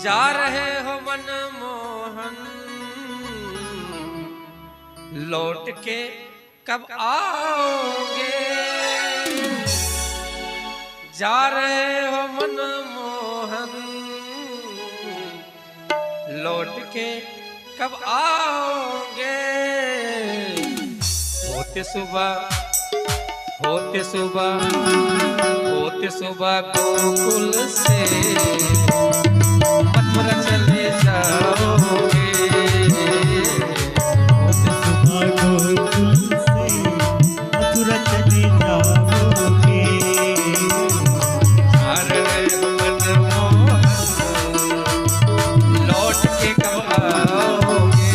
जा रहे हो मनमोहन, लौट के कब आओगे? जा रहे हो मनमोहन, लौट के कब आओगे? होते सुबह होते सुबह होते सुबह गोकुल से मथुरा चले जाओगे। होते सुबह गोकुल से मथुरा चले जाओगे। जा रहे हो मनमोहन, लौट के कब आओगे?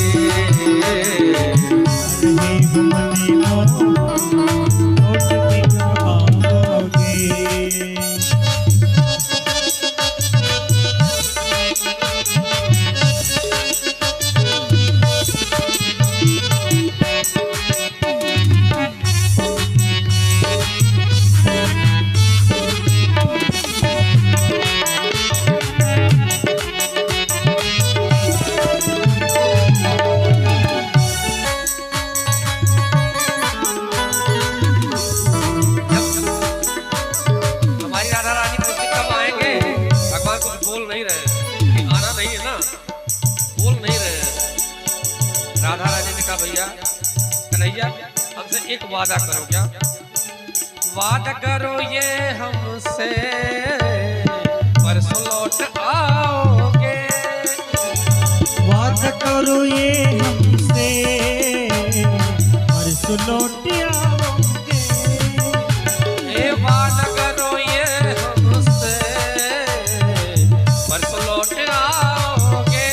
रहे हो मनमोहन, लौट के कब आओगे? राधा रानी ने कहा भैया कन्हैया हमसे एक वादा करो। क्या वादा करो ये हमसे परसों लौट आओगे? वादा करो ये हमसे परसों लौट आओगे। ए वादा करो ये हमसे परसों लौट आओगे?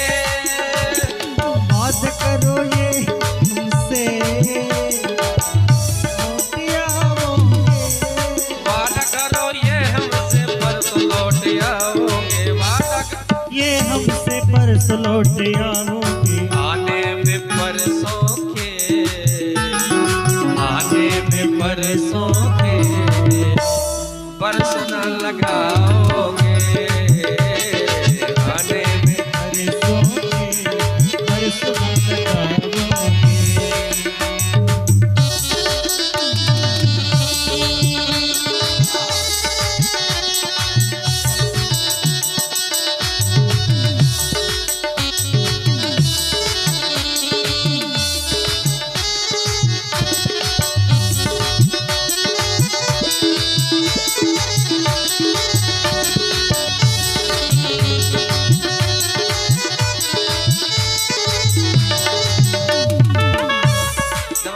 वादा करो ये हमसे लौट आओगे। वादा करो ये हमसे परसों लौट आओगे। ये हमसे परसों लौट आओगे। आने में परसों के, आने में परसों के बरस न लगाओगे। आने में परसों के परसों लगाओगे।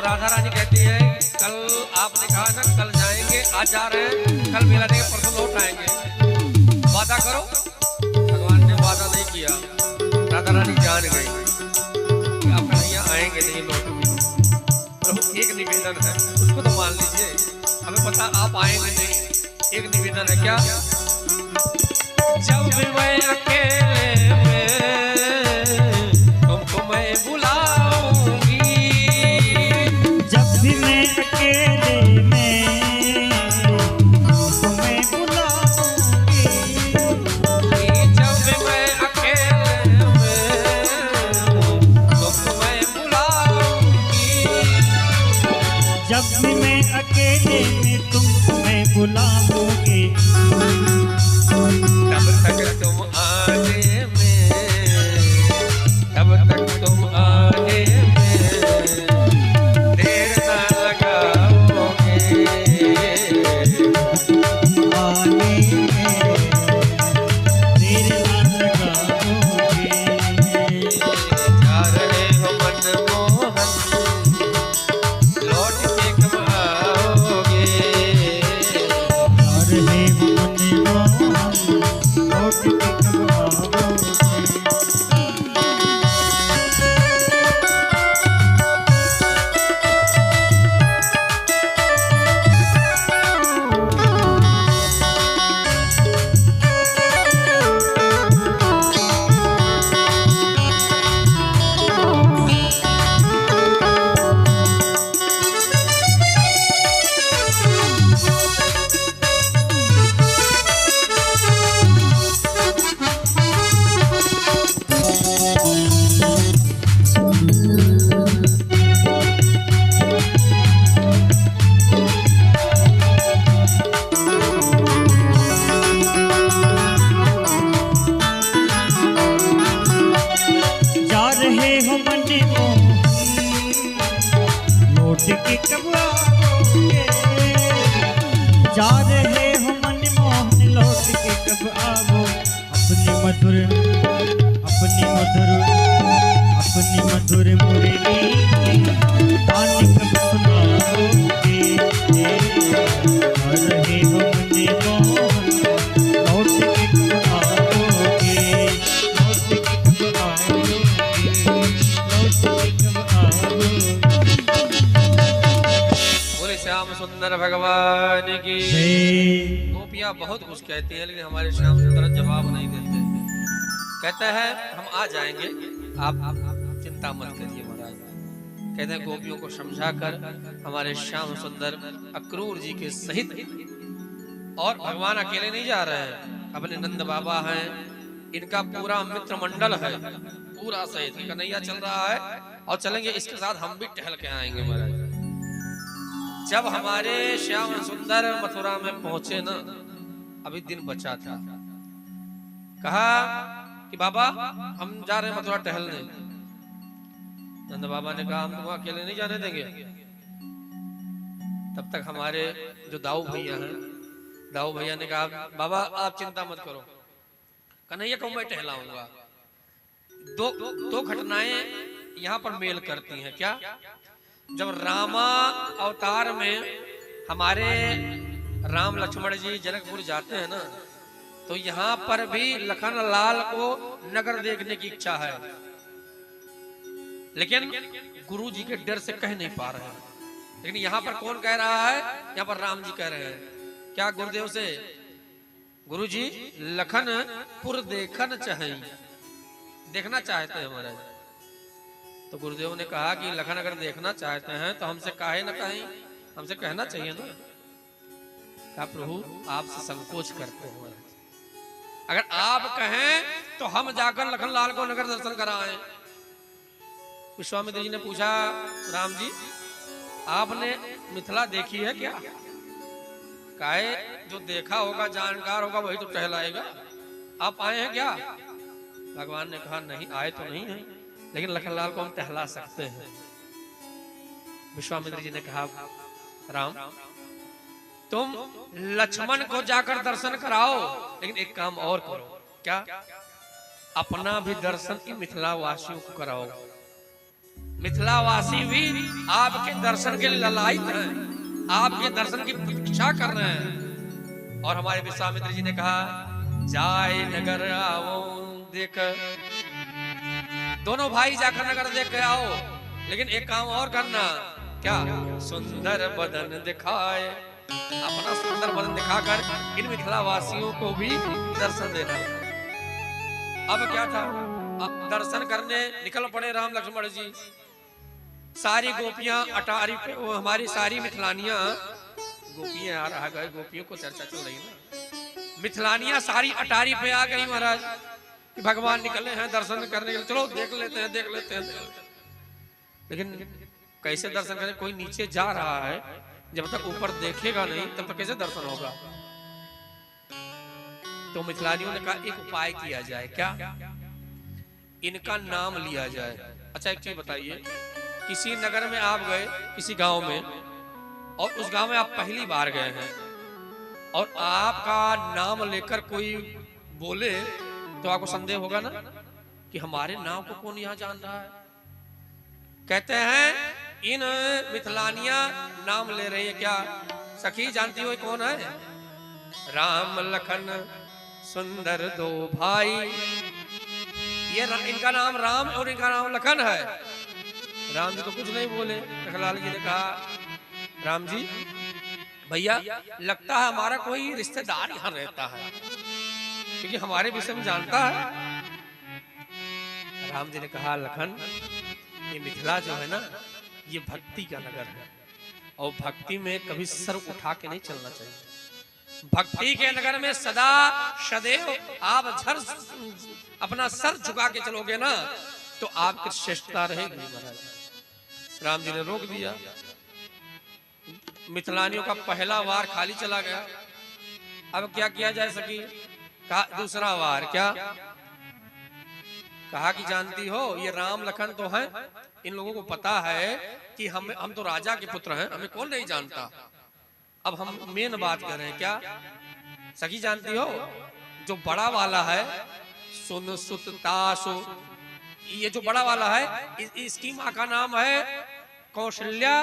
राधा रानी कहती है कल आपने कहा ना कल जाएंगे, आज जा रहे हैं, कल मेला देंगे, परसों लौट आएंगे। वादा करो। भगवान ने वादा नहीं किया। राधा रानी जान गई कि आप कन्हैया आएंगे नहीं, लौट के। प्रभु एक निवेदन है, उसको तो मान लीजिए, हमें पता आप आएंगे नहीं। एक निवेदन है क्या? जब भी मैं अकेले में तुमको मैं बुलाऊंगी, जब भी मैं अकेले में तुम्हें बुलाऊंगी। जब भी मैं अकेले में तुमको मैं बुलाऊंगी, जब भी मैं अकेले में तुम्हें बुलाऊंगी। तब तक तुम आने में, तब तक तुम आने में देर न लगाओगे। आने में देर न लगाओगे। जा रहे हो मनमोहन, लौट के कब आओगे? आ रहे हो मनमोहन, लौट के कब आओगे? मधुर मुरली तान कब सुनाओगे आ रहे हो मुझे मोहन लौट के कब आओगे लौट के कब आओगे लौट के कब आओगे। बोले श्याम सुंदर भगवान की जय। गोपियां बहुत कुछ कहती हैं, लेकिन हमारे श्याम सुंदर जवाब नहीं देते। कहते हैं हम आ जाएंगे, आप चिंता मत करिए महाराज। कहते हैं गोपियों को समझाकर हमारे श्याम सुंदर अक्रूर जी के सहित, और भगवान अकेले नहीं जा रहे हैं, अपने नंद बाबा हैं, इनका पूरा मित्र मंडल है, पूरा सहित कन्हैया चल रहा है, और चलेंगे इसके साथ हम भी टहल के आएंगे महाराज। जब हमारे श्याम सुंदर मथुरा में पहुंचे ना, अभी दिन बचा था, कहा कि बाबा हम जा रहे हैं मथुरा टहलने। नंद बाबा ने कहा हम तुम अकेले नहीं जाने देंगे। तब तक हमारे जो दाऊ भैया हैं, दाऊ भैया ने कहा बाबा आप चिंता मत करो, कन्हैया को मैं टहलाऊंगा। दो घटनाएं यहाँ पर मेल करती हैं। क्या? जब रामा अवतार में हमारे राम लक्ष्मण जी जनकपुर जाते हैं ना, तो यहाँ पर भी लखन लाल को नगर देखने की इच्छा है, लेकिन गुरु जी के डर से कह नहीं पा रहे हैं। लेकिन यहाँ पर कौन कह रहा है? यहाँ पर राम जी कह रहे हैं क्या गुरुदेव से? गुरु जी लखनपुर देखन चाहिए, देखना चाहते हैं महाराज। तो गुरुदेव ने कहा कि लखन अगर देखना चाहते हैं तो हमसे काहे न कहें, हमसे कहना चाहिए ना। कहा प्रभु आपसे संकोच करते हैं, अगर आप कहें तो हम जाकर लखनलाल को नगर दर्शन कराएं। विश्वामित्र जी ने पूछा राम जी आपने मिथिला देखी है क्या? काहे जो देखा होगा जानकार होगा वही तो टहलाएगा, आप आए हैं क्या? भगवान ने कहा नहीं आए तो नहीं है, लेकिन लखनलाल को हम टहला सकते हैं। विश्वामित्र जी ने कहा राम तुम लक्ष्मण को जाकर दर्शन कराओ, लेकिन एक काम और करो। क्या? अपना भी दर्शन इन मिथिला वासियों को कराओ। मिथिलावासी भी आपके दर्शन के लिए ललायित हैं, आपके दर्शन की प्रतीक्षा कर रहे हैं। और हमारे विश्वामित्र जी ने कहा जाए नगर आओ देख, दोनों भाई जाकर नगर देख के आओ, लेकिन एक काम और करना। क्या? सुंदर बदन दिखाए, अपना सुंदर बदन दिखाकर इन मिथिला वासियों को भी दर्शन देना। अब क्या था? अब दर्शन करने निकल पड़े राम लक्ष्मण जी। सारी गोपियां अटारी पे, वो हमारी सारी मिथिलानियां, गोपियां आ रहा गए, गोपियों को चर्चा चल रही ना, मिथिलानियां सारी अटारी पे आ गई महाराज कि भगवान निकले हैं दर्शन करने के लिए, चलो देख लेते हैं देख लेते हैं। लेकिन कैसे दर्शन करें? कोई नीचे जा रहा है, जब तक ऊपर देखेगा नहीं तब तक कैसे दर्शन होगा? तो मिथिलानियों ने कहा एक उपाय किया जाए। क्या? इनका नाम लिया जाए। अच्छा एक चीज बताइए, किसी नगर में आप गए, किसी गांव में, और उस गांव में आप पहली बार गए हैं, और आपका नाम लेकर कोई बोले तो आपको संदेह होगा ना कि हमारे नाम को कौन यहां जान रहा है। कहते हैं इन मिथिलानियां नाम ले रही है। क्या सखी जानती हो कौन है? राम लखन सुंदर दो भाई, ये इनका नाम राम और इनका नाम लखन है। राम जी तो कुछ नहीं बोले। लखनलाल जी ने कहा राम जी भैया लगता है हमारा कोई रिश्तेदार यहाँ रहता है, क्योंकि हमारे विषय में जानता है। राम जी ने कहा लखन ये मिथिला जो है ना, ये भक्ति का नगर है, और भक्ति में कभी सर उठा के नहीं चलना चाहिए। भक्ति के नगर में सदा सदैव आप अपना सर झुका के चलोगे ना, तो आपकी श्रेष्ठता रहेगी महाराज। राम जी ने रोक दिया। मिथिलानियों का पहला वार खाली चला गया। अब क्या किया जा सकी? कहा दूसरा वार। क्या? कहा कि जानती हो ये राम लखन तो हैं, इन लोगों को पता है कि हम तो राजा के पुत्र हैं, हमें कौन नहीं जानता। अब हम मेन बात कर रहे हैं। क्या सखी जानती हो जो बड़ा वाला है सुन सुत तासु ये जो बड़ा वाला है इसकी माँ का नाम है कौशल्या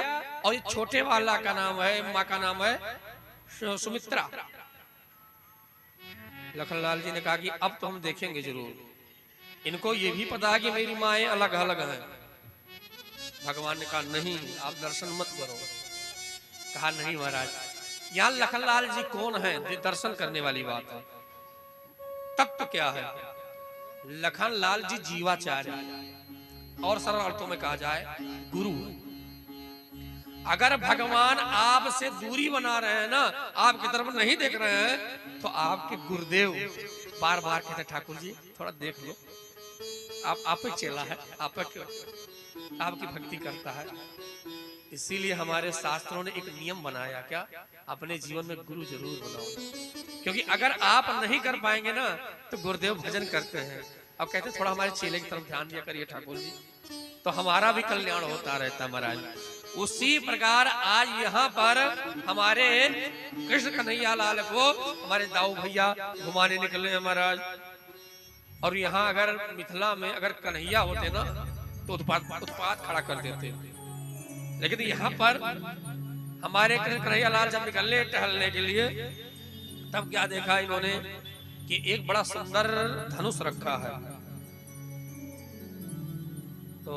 और ये छोटे वाला का नाम है, माँ का नाम है सुमित्रा। लखनलाल जी ने कहा कि अब तो हम देखेंगे जरूर, इनको ये भी पता है कि मेरी माएँ अलग अलग हैं। भगवान ने कहा नहीं, आप दर्शन मत करो। कहा नहीं महाराज, यहाँ लखनलाल जी कौन है, ये दर्शन करने वाली बात है। तत्व क्या है? लखनलाल जी जीवाचार्य और सरल अर्थों में कहा जाए गुरु। अगर भगवान आपसे दूरी बना रहे हैं ना, आपकी तरफ नहीं देख रहे हैं, तो आपके गुरुदेव बार बार कहते ठाकुर जी थोड़ा देख लो, आप ही चेला है, आपकी भक्ति करता है। इसीलिए हमारे शास्त्रों ने एक नियम बनाया, क्या? अपने जीवन में गुरु जरूर बनाओ, क्योंकि अगर आप नहीं कर पाएंगे ना तो गुरुदेव भजन करते हैं और कहते थोड़ा हमारे चेले की तरफ ध्यान दिया करिए ठाकुर जी, तो हमारा भी कल्याण होता रहता महाराज। उसी प्रकार आज यहाँ पर हमारे कृष्ण कन्हैया लाल को हमारे दाऊ भैया घुमाने निकले हैं महाराज। और यहाँ अगर मिथिला में अगर कन्हैया होते ना तो उत्पात खड़ा कर देते, लेकिन यहाँ पर हमारे कृष्ण कन्हैया लाल जब निकले टहलने के लिए, तब क्या देखा इन्होंने कि एक बड़ा सुंदर धनुष रखा है। तो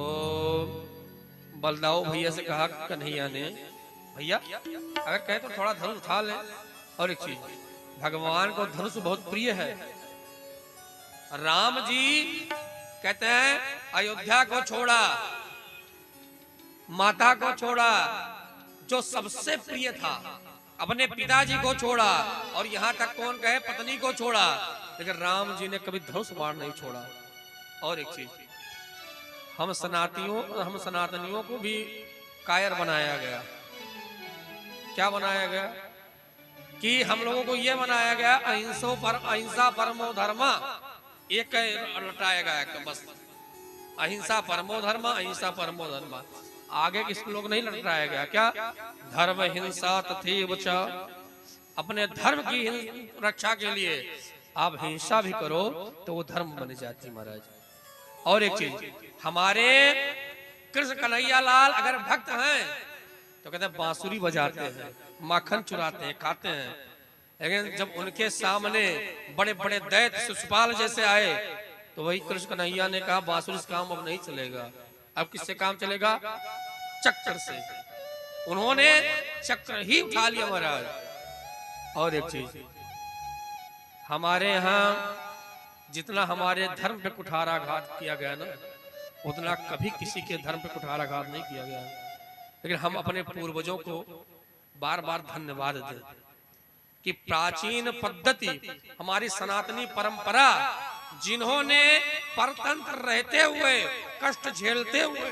बलदाऊ भैया से कहा कन्हैया ने, भैया अगर कहे तो थोड़ा धनुष उठा ले। और एक चीज, भगवान को धनुष बहुत प्रिय है। राम जी कहते हैं अयोध्या को छोड़ा, माता को छोड़ा, जो सबसे प्रिय था, अपने पिताजी को छोड़ा, और यहाँ तक कौन कहे पत्नी को छोड़ा, लेकिन राम जी ने कभी धनुष बाण नहीं छोड़ा। और एक चीज, हम सनातनियों को भी कायर बनाया गया। क्या बनाया गया? कि हम लोगों को यह बनाया गया अहिंसा परमो धर्म, एक लटाया गया कि बस अहिंसा परमो धर्म, अहिंसा परमो धर्म। आगे किसी लोग नहीं लटाया गया। क्या? धर्म हिंसा तथैव च, अपने धर्म की रक्षा के लिए आप हिंसा भी करो तो वो धर्म बन जाती महाराज। और एक चीज, हमारे कृष्ण कन्हैया लाल अगर भक्त हैं तो कहते हैं बांसुरी बजाते हैं, माखन चुराते हैं, खाते हैं, लेकिन जब उनके सामने बड़े बड़े दैत्य शिशुपाल जैसे आए तो वही कृष्ण कन्हैया ने कहा बांसुरी से काम अब नहीं चलेगा। अब किससे काम चलेगा? चक्र से। उन्होंने चक्र ही उठा लिया महाराज। और एक चीज, हमारे यहाँ जितना हमारे धर्म पे कुठाराघात किया गया ना, उतना कभी किसी के धर्म पे कुठाराघात नहीं किया गया। लेकिन हम अपने पूर्वजों को बार बार धन्यवाद दें कि प्राचीन पद्धति, हमारी सनातनी परंपरा, जिन्होंने परतंत्र रहते हुए, कष्ट झेलते हुए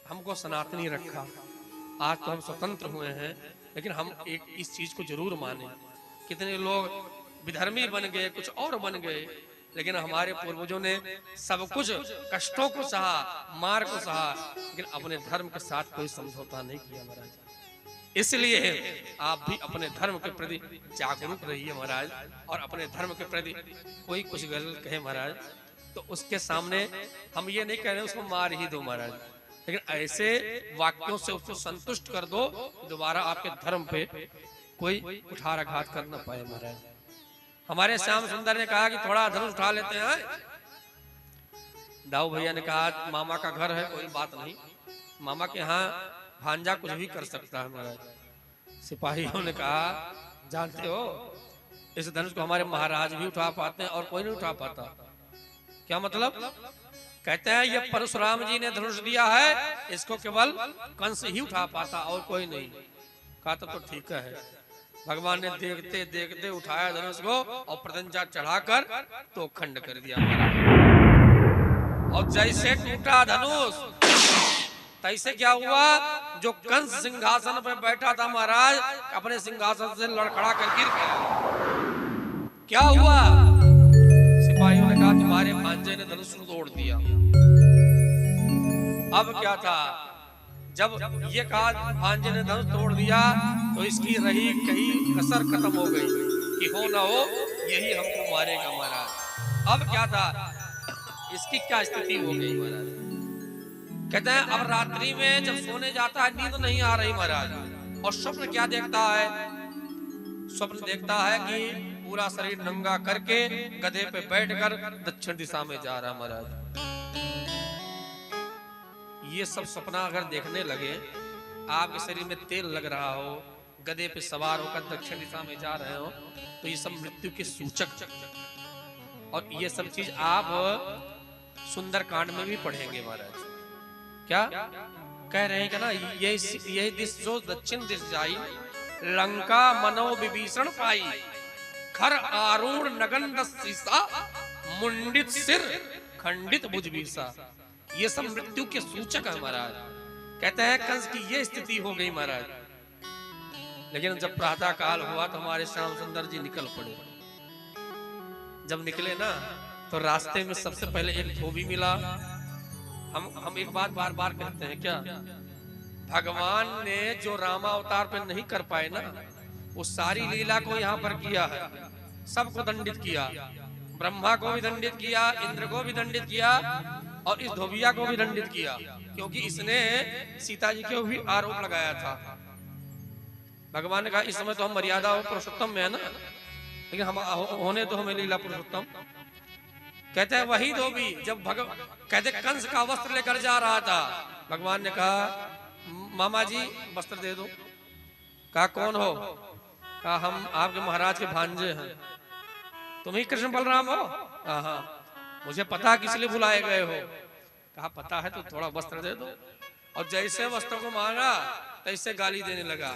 हमको सनातनी रखा। आज तो हम स्वतंत्र हुए हैं, लेकिन हम एक इस चीज को जरूर माने। कितने लोग विधर्मी बन गए, कुछ और बन गए, लेकिन हमारे पूर्वजों ने सब कुछ कष्टों को सहा, मार को सहा, लेकिन अपने धर्म के साथ कोई समझौता नहीं किया महाराज। इसलिए आप भी अपने धर्म के प्रति जागरूक रहिए महाराज, और अपने धर्म के प्रति कोई कुछ गलत कहे महाराज तो उसके सामने हम ये नहीं कह रहे उसको मार ही दो महाराज, लेकिन ऐसे वाक्यों से उसको संतुष्ट कर दो दोबारा आपके धर्म पे कोई कुठाराघात कर न पाए महाराज। हमारे श्याम सुंदर ने कहा कि थोड़ा धनुष उठा लेते हैं। दाऊ भैया ने कहा मामा का घर है, कोई बात नहीं, मामा के यहाँ भांजा कुछ भी कर सकता है महाराज। सिपाहियों ने कहा जानते हो इस धनुष को हमारे महाराज भी उठा पाते हैं और कोई नहीं उठा पाता। क्या मतलब? कहते हैं ये परशुराम जी ने धनुष दिया है, इसको केवल कंस ही उठा पाता और कोई नहीं। कहा तो ठीक है। भगवान ने देखते देखते उठाया धनुष को और प्रत्यंचा चढ़ाकर तो खंड कर दिया और जैसे टूटा धनुष तैसे क्या हुआ, जो कंस सिंहासन पर बैठा था महाराज अपने सिंहासन से लड़खड़ा कर गिर गया। क्या हुआ? सिपाहियों ने कहा तुम्हारे भांजे ने धनुष तोड़ दिया। अब क्या था, जब ये कहा भांजे ने धनुष तोड़ दिया तो इसकी रही कहीं कसर खत्म हो गई कि हो ना हो यही हमको मारेगा महाराज। अब क्या था, इसकी क्या स्थिति हो गई महाराज। कहते हैं अब रात्रि में जब सोने जाता है नींद नहीं आ रही महाराज, और स्वप्न क्या देखता है, स्वप्न देखता है कि पूरा शरीर नंगा करके गधे पे बैठकर दक्षिण दिशा में जा रहा महाराज। ये सब सपना अगर देखने लगे, आपके शरीर में तेल लग रहा हो, गधे पे सवार होकर दक्षिण दिशा में जा रहे हो, तो ये सब मृत्यु के सूचक। और ये सब चीज आप सुंदरकांड में भी पढ़ेंगे महाराज। क्या कह रहे हैं कि ना, यही दिश जो दक्षिण दिश जाई, लंका मनो विभीषण पाई, खर आरूढ़ नगन सीसा, मुंडित सिर खंडित भुजबीसा। ये सब मृत्यु के सूचक है महाराज। कहते हैं कंस की ये स्थिति हो गई महाराज। लेकिन जब प्रातः काल हुआ तो हमारे श्याम सुंदर जी निकल पड़े। जब निकले ना तो रास्ते में सबसे पहले एक धोबी मिला। हम एक बात बार बार कहते हैं, क्या भगवान ने जो रामावतार पे नहीं कर पाए ना, वो सारी लीला को यहाँ पर किया है। सबको दंडित किया, ब्रह्मा को भी दंडित किया, इंद्र को भी दंडित किया, और इस धोबिया को भी दंडित किया, क्योंकि इसने सीता जी के भी आरोप लगाया था। भगवान ने कहा इस समय तो हम मर्यादा पुरुषोत्तम में है ना, लेकिन हम होने तो हमें लीला पुरुषोत्तम। कहते हैं वही धोबी जब कहते कंस का वस्त्र लेकर जा रहा था, भगवान ने कहा मामा जी वस्त्र दे दो। कहा कौन हो? कहा हम आपके महाराज के भांजे हैं। तुम ही कृष्ण बलराम हो? हाँ, मुझे पता किस लिए बुलाए गए हो। कहा पता है तो थोड़ा वस्त्र दे दो। और जैसे वस्त्र को मांगा तैसे गाली देने लगा।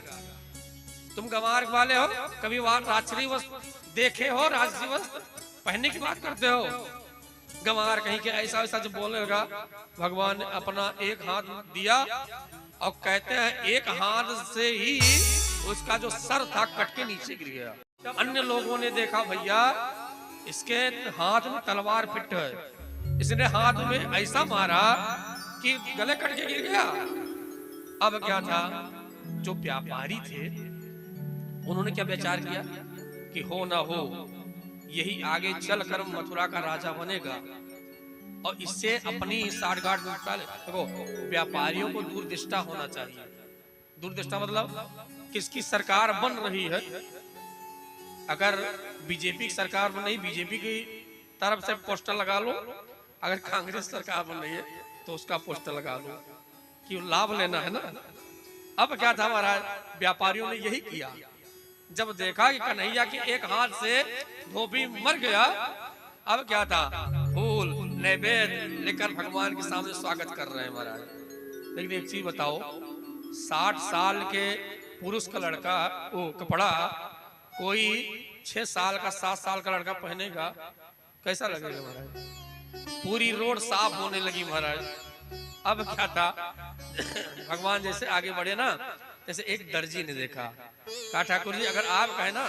तुम गंवार वाले हो, कभी वहां राजश्री वस्त्र देखे हो? राजश्री वस्त्र पहनने की बात करते हो? गंवार कहीं के ऐसा ऐसा जो बोलने लगा। भगवान ने अपना एक हाथ दिया और कहते हैं एक हाथ से ही उसका जो सर था कट के नीचे गिर गया। अन्य लोगों ने देखा भैया इसके हाथ में तलवार फिट है, इसने हाथ में ऐसा मारा कि गले कट के गिर गया। अब क्या था, जो व्यापारी थे उन्होंने क्या विचार किया कि हो ना हो यही आगे चलकर मथुरा का राजा बनेगा और इससे अपनी साठगांठ में उठा ले। देखो व्यापारियों को दूरदृष्टा होना चाहिए। दूरदृष्टा मतलब किसकी सरकार बन रही है। अगर बीजेपी की सरकार बन रही, बीजेपी की तरफ से पोस्टर लगा लो। अगर कांग्रेस सरकार बन रही है तो उसका पोस्टर लगा लो, कि लाभ लेना है ना। अब क्या था महाराज, व्यापारियों ने यही किया। जब देखा कि कन्हैया के एक हाथ से धोबी मर गया, अब क्या था, फूल नैवेद्य लेकर भगवान के सामने स्वागत कर रहे हैं महाराज। लेकिन एक चीज बताओ, 60 साल के पुरुष का लड़का वो कपड़ा कोई 6 साल का 7 साल का लड़का पहनेगा, कैसा लगेगा महाराज। पूरी रोड साफ होने लगी महाराज। अब क्या था, भगवान जैसे आगे बढ़े ना, जैसे एक दर्जी ने देखा, कहा ठाकुर जी अगर आप कहे ना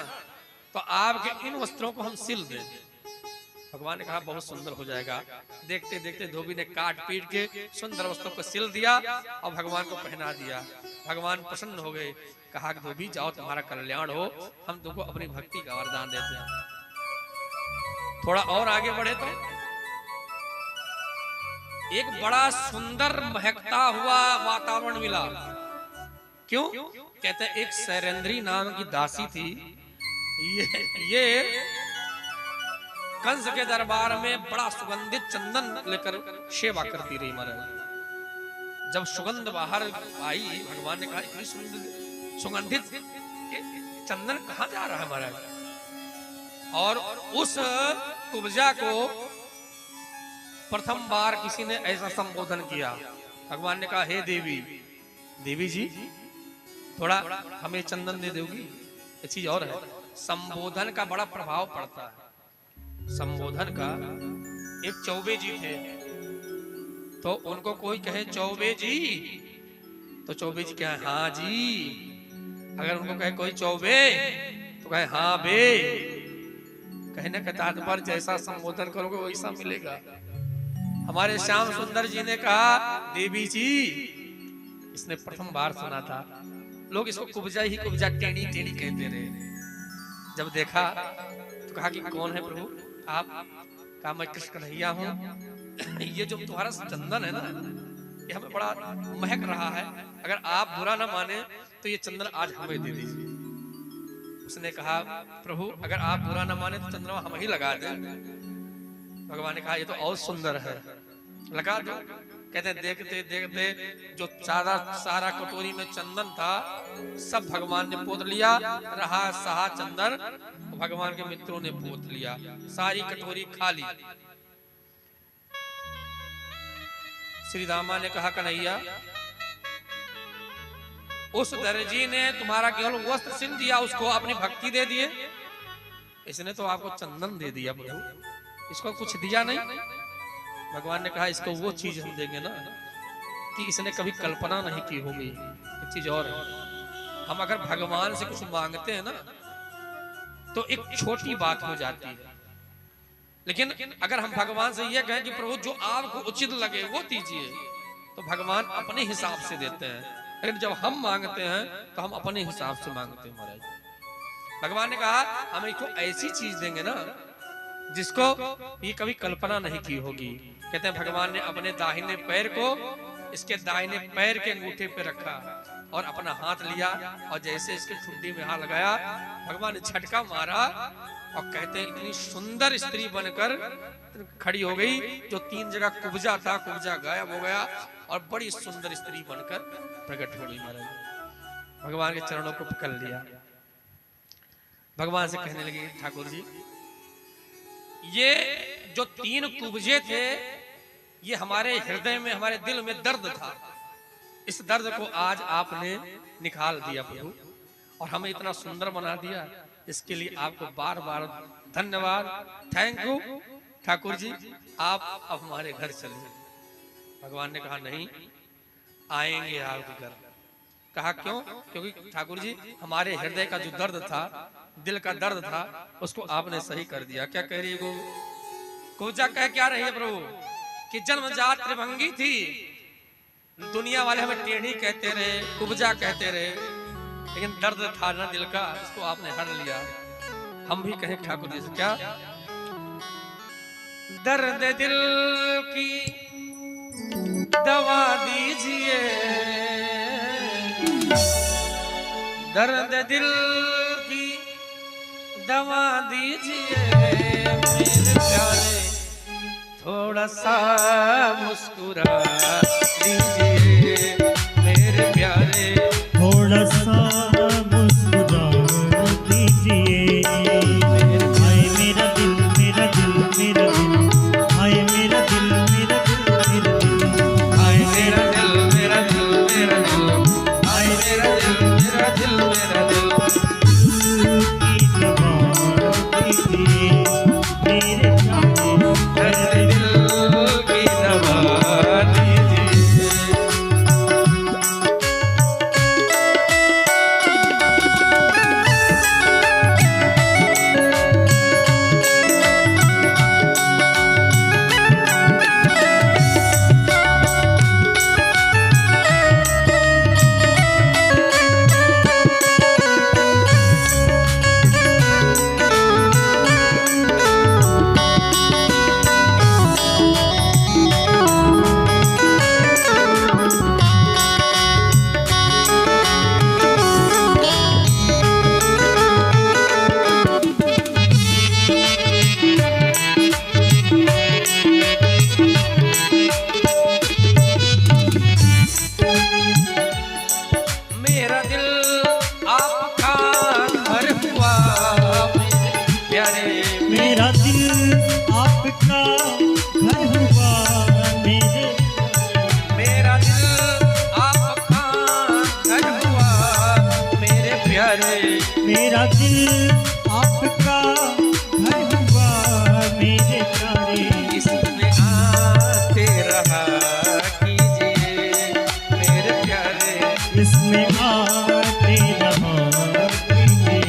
तो आपके इन वस्त्रों को हम सिल दें। भगवान ने कहा बहुत सुंदर हो जाएगा। देखते देखते धोबी ने काट पीट के सुंदर वस्त्रों को सिल दिया और भगवान को पहना दिया। भगवान प्रसन्न हो गए, कहा कि धोबी जाओ तुम्हारा कल्याण हो, हम तुमको अपनी भक्ति का वरदान देते हैं। थोड़ा और आगे बढ़े तो एक बड़ा सुंदर महकता हुआ वातावरण मिला। क्यों? कहते हैं एक सैरेंद्री नाम की दासी थी, ये कंस के दरबार में बड़ा सुगंधित चंदन लेकर सेवा करती रही महाराज। जब सुगंध बाहर आई, भगवान ने कहा इतनी सुगंधित चंदन कहाँ जा रहा है महाराज। और उस कुब्जा को प्रथम बार किसी ने ऐसा संबोधन किया। भगवान ने कहा हे देवी, देवी जी थोड़ा हमें चंदन दे दोगी। एक चीज और है, संबोधन का बड़ा प्रभाव पड़ता है। संबोधन का, एक चौबे जी थे तो उनको कोई कहे चौबे जी तो चौबे जी कहे हाँ जी। अगर उनको कहे कोई चौबे तो कहे हाँ बे। कहने का तात्पर्य जैसा संबोधन करोगे वैसा मिलेगा। हमारे श्याम सुंदर जी ने कहा देवी जी, इसने प्रथम बार सुना था। लोग इसको कुब्जा ही कुब्जा टेढ़ी टेढ़ी कहते रहे। जब देखा तो कहा कि कौन है प्रभु आप? कहा मैं कृष्ण कन्हैया हूँ। ये जो तुम्हारा चंदन है ना, ये हमें बड़ा महक रहा है, अगर आप बुरा ना माने तो ये चंदन आज हमें दे दीजिए। उसने कहा प्रभु अगर आप बुरा ना माने तो चंद्रमा हम ही लगा दें। भगवान ने कहा ये तो और सुंदर है, लगा दो। कहते हैं देखते देखते जो सारा कटोरी में चंदन था सब भगवान ने पोत लिया, रहा सहा चंदन भगवान के मित्रों ने पोत लिया, सारी कटोरी खाली। श्री रामा ने कहा कन्हैया उस दर्जी ने तुम्हारा केवल वस्त्र सिल दिया, उसको अपनी भक्ति दे दिए, इसने तो आपको चंदन दे दिया प्रभु, इसको कुछ दिया नहीं। भगवान ने कहा इसको वो चीज हम देंगे ना कि इसने कभी कल्पना नहीं की होगी। एक चीज और है, हम अगर भगवान से कुछ मांगते हैं ना तो एक छोटी बात हो जाती है, लेकिन अगर हम भगवान से ये कहें कि प्रभु जो आपको उचित लगे वो दीजिए, तो भगवान अपने हिसाब से देते हैं। लेकिन जब हम मांगते हैं तो हम अपने हिसाब से मांगते हैं महाराज। भगवान ने कहा हम इसको ऐसी चीज देंगे ना जिसको ये कभी कल्पना नहीं की होगी। कहते हैं भगवान ने अपने दाहिने पैर को इसके दाहिने पैर के अंगूठे पे रखा और अपना हाथ लिया और जैसे इसके ठुड्डी में हाथ लगाया भगवान ने झटका मारा और कहते हैं इतनी सुंदर स्त्री बनकर खड़ी हो गई, जो 3 जगह कुब्जा था कुब्जा गायब हो गया और बड़ी सुंदर स्त्री बनकर प्रकट हो गई महाराज। भगवान के चरणों को पकड़ लिया, भगवान से कहने लगे ठाकुर जी ये जो 3 कुब्जे थे ये हमारे हृदय में हमारे दिल में दर्द था, इस दर्द को आज आपने निकाल दिया प्रभु और हमें इतना सुंदर बना दिया, इसके लिए आपको बार बार धन्यवाद, थैंक यू ठाकुर जी, आप अब हमारे घर चलिए। भगवान ने कहा नहीं आएंगे आपके घर। कहा क्यों? क्योंकि ठाकुर जी हमारे हृदय का जो दर्द था, दिल का दर्द था, उसको आपने सही कर दिया। क्या कह रही है कुब्जा? कह क्या रही है प्रभु कि जन्मजात त्रिभंगी थी, दुनिया वाले हमें टेढ़ी कहते रहे, कुब्जा कहते रहे, लेकिन दर्द था ना दिल का, इसको आपने हर लिया। हम भी कहें ठाकुर जी से क्या? दर्द दिल की दवा दीजिए, दर्द दिल की दवा दीजिए मेरे प्यारे, थोड़ा सा मुस्कुरा दीजिए मेरे प्यारे, थोड़ा सा मुस्कुरा दीजिए। हाय मेरा दिल मेरा दिल मेरा दिल, हाय मेरा दिल मेरा दिल मेरा दिल, हाय मेरा दिल मेरा दिल मेरा दिल, हाय मेरा दिल मेरा दिल मेरा दिल, की दवा दीजिए मेरे प्यारे, दर्द दिल की दवा दीजिए। मेरा दिल आपका घर हुआ मेरे प्यारे, मेरा दिल आपका घर हुआ मेरे, मेरा दिल आपका घर हुआ मेरे प्यारे, मेरा दिल आपका घर हुआ मेरे प्यारे, इसमें आते रहा कीजिए मेरे प्यारे, इसमें आते रहा कीजिए।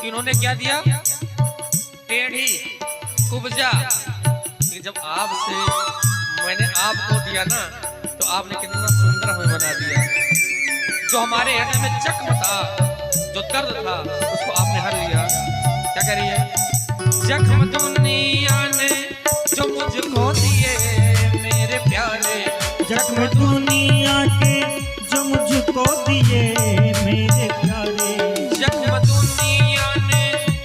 इन्होंने क्या दिया? टेढ़ी कुब्जा। कि जब आपसे मैंने आपको दिया ना तो आपने कितना सुंदर हमें बना दिया। जो हमारे हृदय में जख्म था, जो दर्द था, उसको आपने हर लिया। क्या कह रही है? जख्म दुनिया ने जो मुझको दिए मेरे प्यारे, जख्म दुनिया के जो मुझको दिए मेरे प्यारे, जख्म दुनिया ने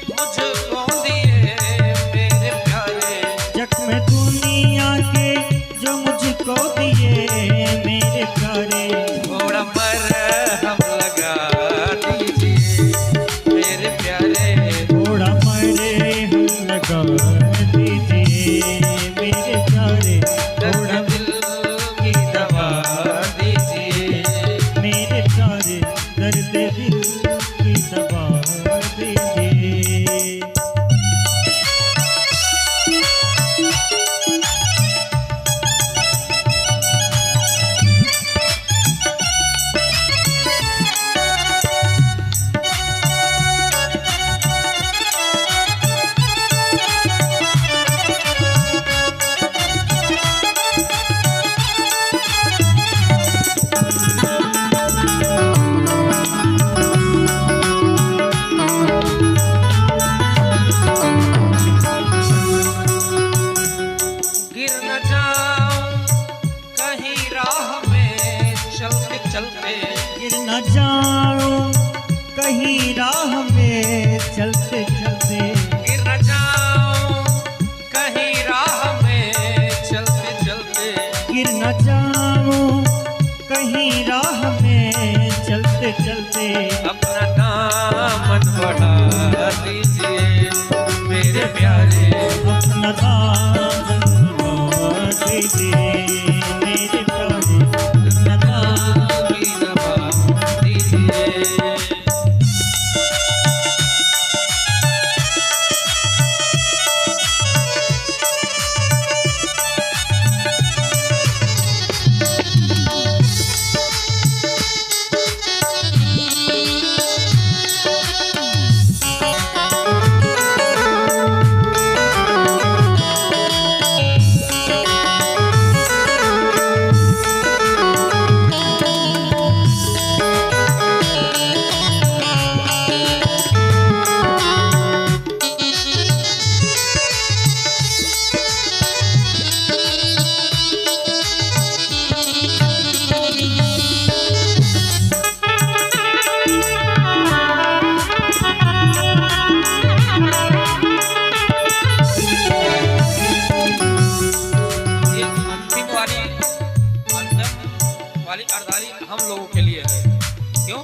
मुझको दिए मेरे प्यारे, जख्म दुनिया के जो मुझको दिए मेरे प्यारे, थोड़ा मरहम लगा दीजिए मेरे प्यारे, थोड़ा मरहम लगा दीजिए मेरे प्यारे, थोड़ा दिल की दवा दीजिए। मेरे प्यारे दर्द दिल की दवा दीजिए। गिर न जाऊं कहीं राह में चलते चलते, गिर न जाऊं कहीं राह में चलते चलते, गिर न जाऊं कहीं राह में चलते चलते, गिर न जाऊं कहीं राह में चलते चलते, अपना दामन बढ़ा दीजिए मेरे प्यारे, अपना दामन बढ़ा दीजिए मेरे प्यारे, अपना दामन की दवा दीजिए। ये अंतिम वाली अर्धाली हम लोगों के लिए है। क्यों?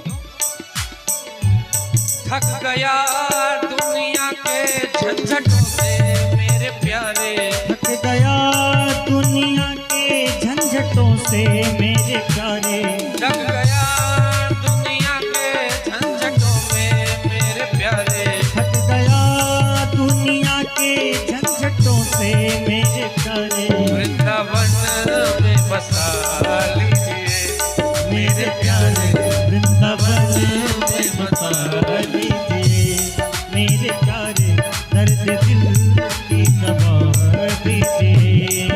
थक गया दुनिया के झंझटों से मेरे प्यारे, थक गया दुनिया के झंझटों से मेरे प्यारे, थक गया दुनिया के झंझटों में मेरे प्यारे, थक गया दुनिया के झंझटों से मेरे प्यारे, वृंदावन में बसा लीजिए मेरे प्यारे, वृंदावन में बसा लीजिए मेरे प्यारे, दर्द दिल की दवा दीजिए।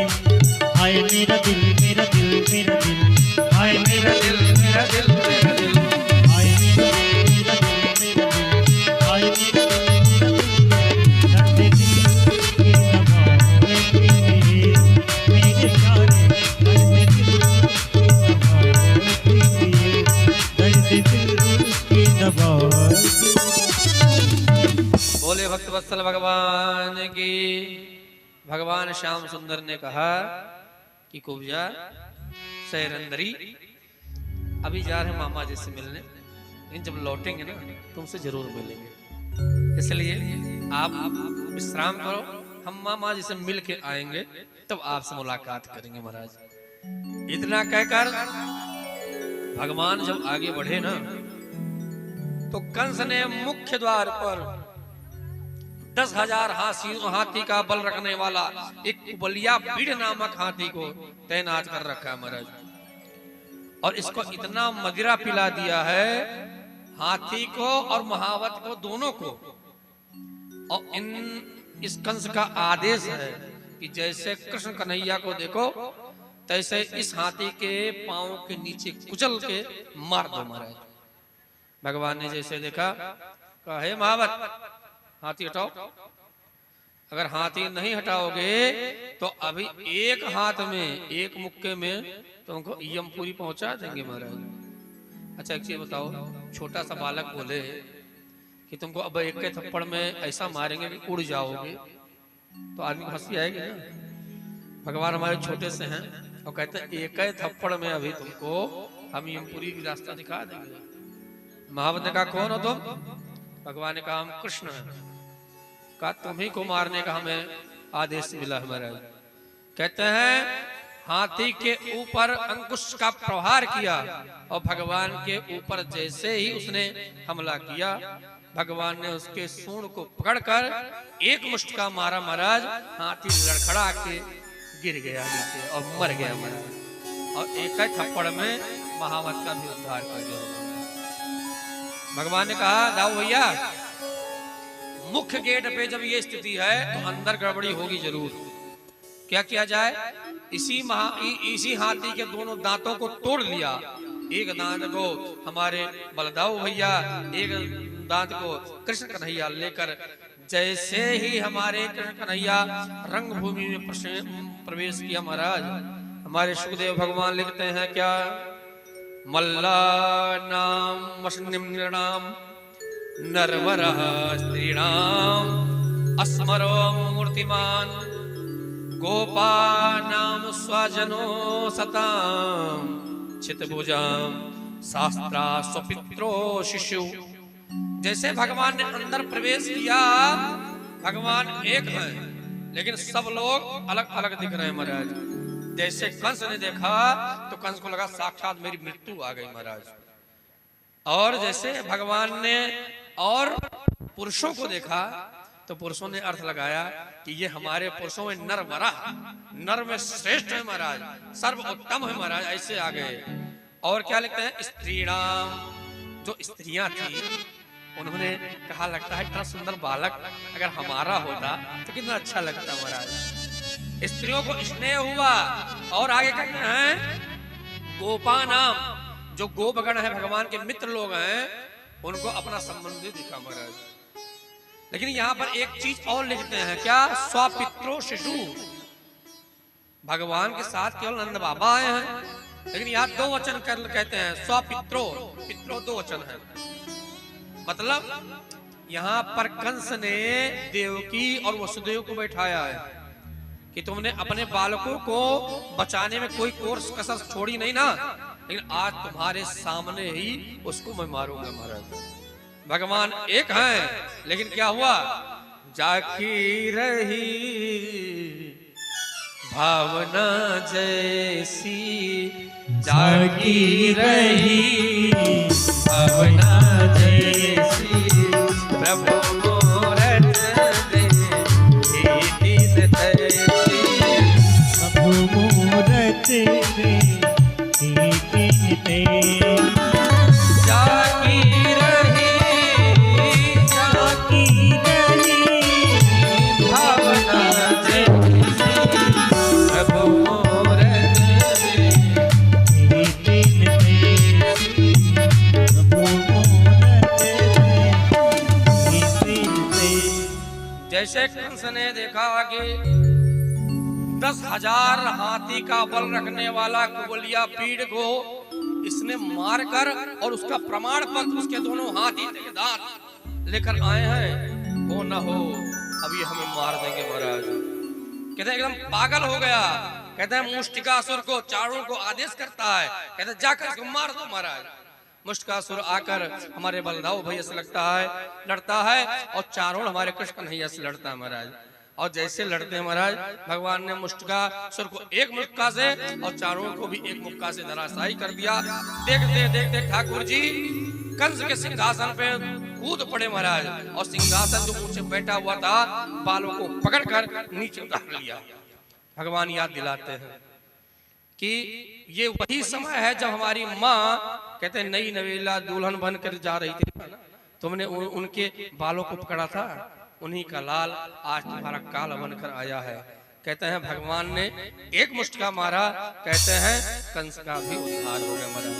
हाय मेरा दिल मेरा दिल मेरा दिल, हाय मेरा दिल मेरा दिल मेरा दिल, हाय मेरा दिल मेरा दिल मेरा दिल, हाय मेरा दिल मेरा दिल, दर्द दिल की दवा दीजिए मेरे प्यारे, दर्द दिल की दवा दीजिए, दर्द दिल की दवा बोले भक्त वत्सल भगवान की। भगवान श्याम सुंदर ने कहा कि कुब्जा सैरंदरी अभी जा रहे हैं मामा जी से मिलने, लेकिन जब लौटेंगे ना तुमसे जरूर मिलेंगे, इसलिए आप विश्राम करो, हम मामा जी से मिल के आएंगे तब आपसे मुलाकात करेंगे महाराज। इतना कहकर भगवान जब आगे बढ़े ना तो कंस ने मुख्य द्वार पर 10,000 हाथी का बल रखने वाला एक कुबलिया बीड़ नामक हाथी को तैनात कर रखा है महाराज, और इसको इतना मदिरा पिला दिया है हाथी को और महावत को दोनों को और इस कंस का आदेश है कि जैसे कृष्ण कन्हैया को देखो तैसे इस हाथी के पांव के नीचे कुचल के मार दो महाराज। भगवान ने जैसे देखा, कहा हे महावत हाथी हटाओ, अगर हाथी नहीं हटाओगे तो अभी एक हाथ में एक मुक्के में तुमको यमपुरी पहुंचा देंगे महाराज। अच्छा एक चीज बताओ, छोटा सा बालक बोले कि तुमको अब एक के थप्पड़ में ऐसा मारेंगे कि उड़ जाओगे, तो आदमी को हंसी आएगी ना। भगवान हमारे छोटे से हैं और कहते हैं एक ही थप्पड़ में अभी तुमको हम यमपुरी की रास्ता दिखा देंगे। महावत ने कहा कौन हो तुम? भगवान ने कहा हम कृष्ण हैं। कहा तुम्ही को मारने का हमें आदेश मिला है महाराज। कहते हैं हाथी के ऊपर अंकुश का प्रहार किया और भगवान के ऊपर जैसे ही उसने हमला किया, भगवान ने उसके सूंड को पकड़कर एक मुष्ट का मारा महाराज। हाथी लड़खड़ा के गिर गया नीचे और मर गया महाराज। और एक ही थप्पड़ में महावत का भी उद्धार कर दिया। भगवान ने कहा दाऊ भैया, मुख्य गेट पे जब ये स्थिति है तो अंदर गड़बड़ी होगी जरूर। क्या किया जाए? इसी हाथी के दोनों दांतों को तोड़ लिया। एक दांत को हमारे बलदाऊ भैया, एक दांत को कृष्ण कन्हैया लेकर जैसे ही हमारे कृष्ण कन्हैया रंगभूमि में प्रवेश किया महाराज, हमारे सुखदेव भगवान लिखते हैं क्या? मल्लानाम वसनिम्नाम नरवरः स्त्रीणाम अस्मरो मूर्तिमान गोपानाम स्वजनो सताम चितभुजाम शास्त्रा स्वपित्रो शिशु। जैसे भगवान ने अंदर प्रवेश किया, भगवान एक है लेकिन सब लोग अलग अलग दिख रहे हैं महाराज। जैसे कंस ने देखा तो कंस को लगा साक्षात मेरी मृत्यु आ गई महाराज। और जैसे भगवान ने और पुरुषों को देखा तो पुरुषों ने अर्थ लगाया कि ये हमारे पुरुषों में नर वरा, नर में श्रेष्ठ है महाराज, सर्वोत्तम है महाराज। ऐसे आ गए। और क्या लिखते हैं? स्त्रीणाम, जो स्त्रियां थी उन्होंने कहा लगता है इतना सुंदर बालक अगर हमारा होता तो कितना अच्छा लगता महाराज। स्त्रियों को स्नेह हुआ। और आगे कहते हैं गोपा नाम, जो गोपगण है भगवान के मित्र लोग हैं उनको अपना संबंधी दिखा महाराज। लेकिन यहाँ पर एक चीज और लिखते हैं क्या? स्वपित्रो शिशु। भगवान के साथ केवल नंद बाबा आए हैं, लेकिन यहाँ दो वचन कहते हैं स्वपित्रो। पित्रो दो वचन है। मतलब यहाँ पर कंस ने देवकी और वसुदेव को बैठाया है कि तुमने अपने बालकों को बचाने में कोई कोर्स कसर छोड़ी नहीं ना, लेकिन आज तुम्हारे सामने ही उसको मैं मारूंगा महाराज। भगवान एक है लेकिन क्या हुआ? जाकी रही भावना जैसी, जाकी रही भावना जैसी, प्रभु मूरत दे दीन तैसी, प्रभु मूरत दे दीन तैसी। जाकी रही भावना जैसी, प्रभु मूरत दे दीन तैसी, प्रभु मूरत दे दीन तैसी। जैसे कंस ने देखा कि 10,000 हाथी का बल रखने वाला कुबलिया पीड़ को इसने मारकर और उसका प्रमाण पत्र उसके दोनों हाथी के दांत लेकर आए हैं, वो न हो अभी हमें मार देंगे महाराज। कहते हैं एकदम पागल हो गया। कहते हैं मुष्टिकासुर को, चारों को आदेश करता है, कहते हैं जाकर इसको मार दो महाराज। मुष्टिकासुर आकर हमारे बलदाऊ भैया से लगता है, लड़ता है और चारों हमारे कृष्ण कन्हैया से लड़ता है महाराज। और जैसे लड़ते हैं महाराज, भगवान ने मुष्टिकासुर को एक मुक्का से और चारों को भी एक मुक्का से धराशायी कर दिया। देखते देखते ठाकुर जी कंस के सिंहासन पे कूद पड़े महाराज, और सिंहासन जो ऊंचे बैठा हुआ था बालों को पकड़कर नीचे उतार लिया। भगवान याद दिलाते हैं कि ये वही समय है जब हमारी माँ कहते नई नवेला दुल्हन बनकर जा रही थी, तुमने उनके बालों को पकड़ा था, उन्हीं का लाल आज तुम्हारा काल बनकर आया है। कहते हैं भगवान ने एक मुष्टिका मारा, कहते हैं कंस का भी उद्धार हो गया महाराज।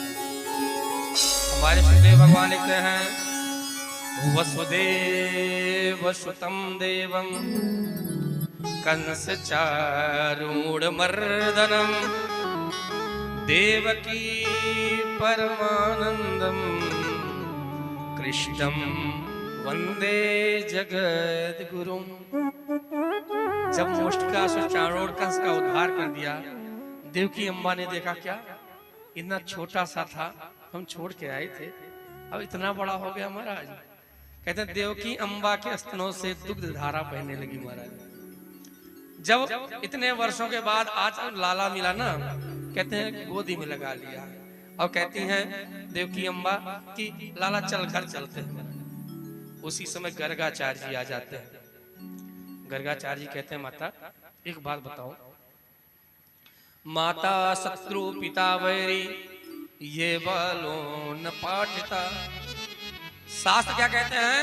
हमारे सुखदेव भगवान लिखते हैं वसुदेव सुतम देवम कंस चारूढ़ मर्दनम देवकी परमानंदम कृष्णम वंदे जगत गुरु। जब मुष्टिकासुर चारोड़ कंस का उद्धार कर दिया, देवकी अम्बा ने देखा क्या इतना छोटा सा था, हम छोड़ के आए थे, अब इतना बड़ा हो गया महाराज। कहते हैं देवकी अम्बा के स्तनों से दुग्ध धारा बहने लगी महाराज। जब इतने वर्षों के बाद आज लाला मिला ना, कहते हैं गोदी में लगा लिया और कहती हैं देवकी अम्बा कि लाला चल घर चलते हैं। उसी समय गर्गाचार्य जी आ जाते हैं। गर्गाचार्य जी कहते हैं माता एक बात बताओ, माता शत्रु पिता वैरी ये बालो न पाठता। शास्त्र क्या कहते हैं,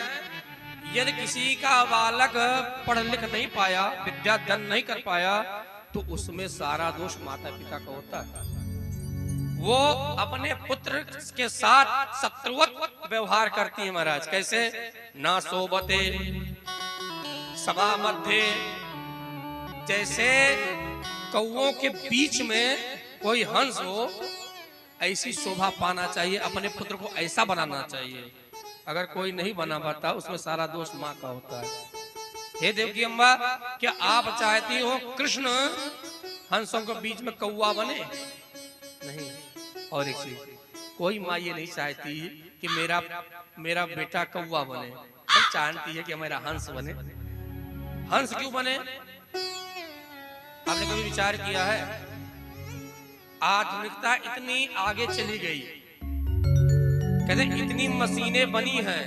यदि किसी का बालक पढ़ लिख नहीं पाया, विद्या दान नहीं कर पाया, तो उसमें सारा दोष माता पिता का होता है। वो अपने पुत्र के साथ शत्रुवत व्यवहार करती है महाराज। कैसे, ना सोबते सभा मध्य, जैसे कौओं के बीच में कोई हंस हो, ऐसी शोभा पाना चाहिए, अपने पुत्र को ऐसा बनाना चाहिए। अगर कोई नहीं बना पाता, उसमें सारा दोष माँ का होता है। हे देवकी अम्बा, क्या आप चाहती हो कृष्ण हंसों के बीच में कौआ बने? नहीं। और एक चीज, कोई माँ ये नहीं चाहती कि मेरा बेटा कौआ बने, सब चाहती है कि मेरा हंस बने। हंस क्यों बने? आपने कभी विचार किया है? आधुनिकता इतनी आगे चली गई, कहते इतनी मशीनें बनी हैं,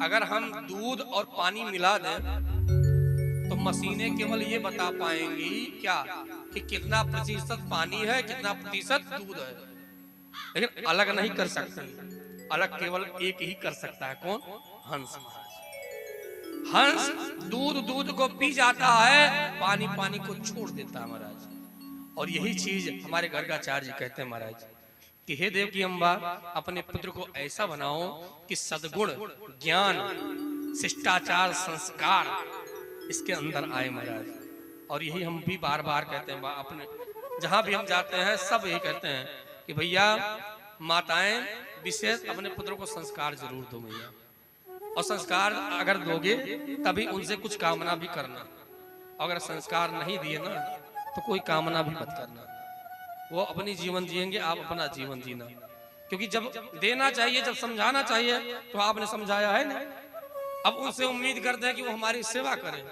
अगर हम दूध और पानी मिला दें तो मशीनें केवल ये बता पाएंगी क्या कि कितना प्रतिशत पानी है, कितना प्रतिशत दूध है, लेकिन अलग नहीं कर सकती। अलग केवल एक ही कर सकता है, कौन? हंस महाराज। हंस दूध को पी जाता है, पानी को छोड़ देता है महाराज। और यही चीज हमारे गर्गाचार्य जी कहते हैं महाराज कि हे देवकी अम्बा, अपने पुत्र को ऐसा बनाओ कि सद्गुण, ज्ञान, शिष्टाचार, संस्कार इसके अंदर आए महाराज। और यही हम भी बार बार कहते हैं, अपने जहां भी हम जाते हैं सब यही कहते हैं कि भैया माताएं विशेष अपने पुत्रों को संस्कार जरूर दो भैया। और संस्कार अगर दोगे तभी उनसे कुछ कामना भी करना। अगर संस्कार नहीं दिए ना तो कोई कामना भी मत करना। वो अपनी जीवन जिएंगे, आप अपना जीवन जीना। क्योंकि जब देना चाहिए, जब समझाना चाहिए तो आपने समझाया है ना। अब उनसे उम्मीद करते हैं कि वो हमारी सेवा करें।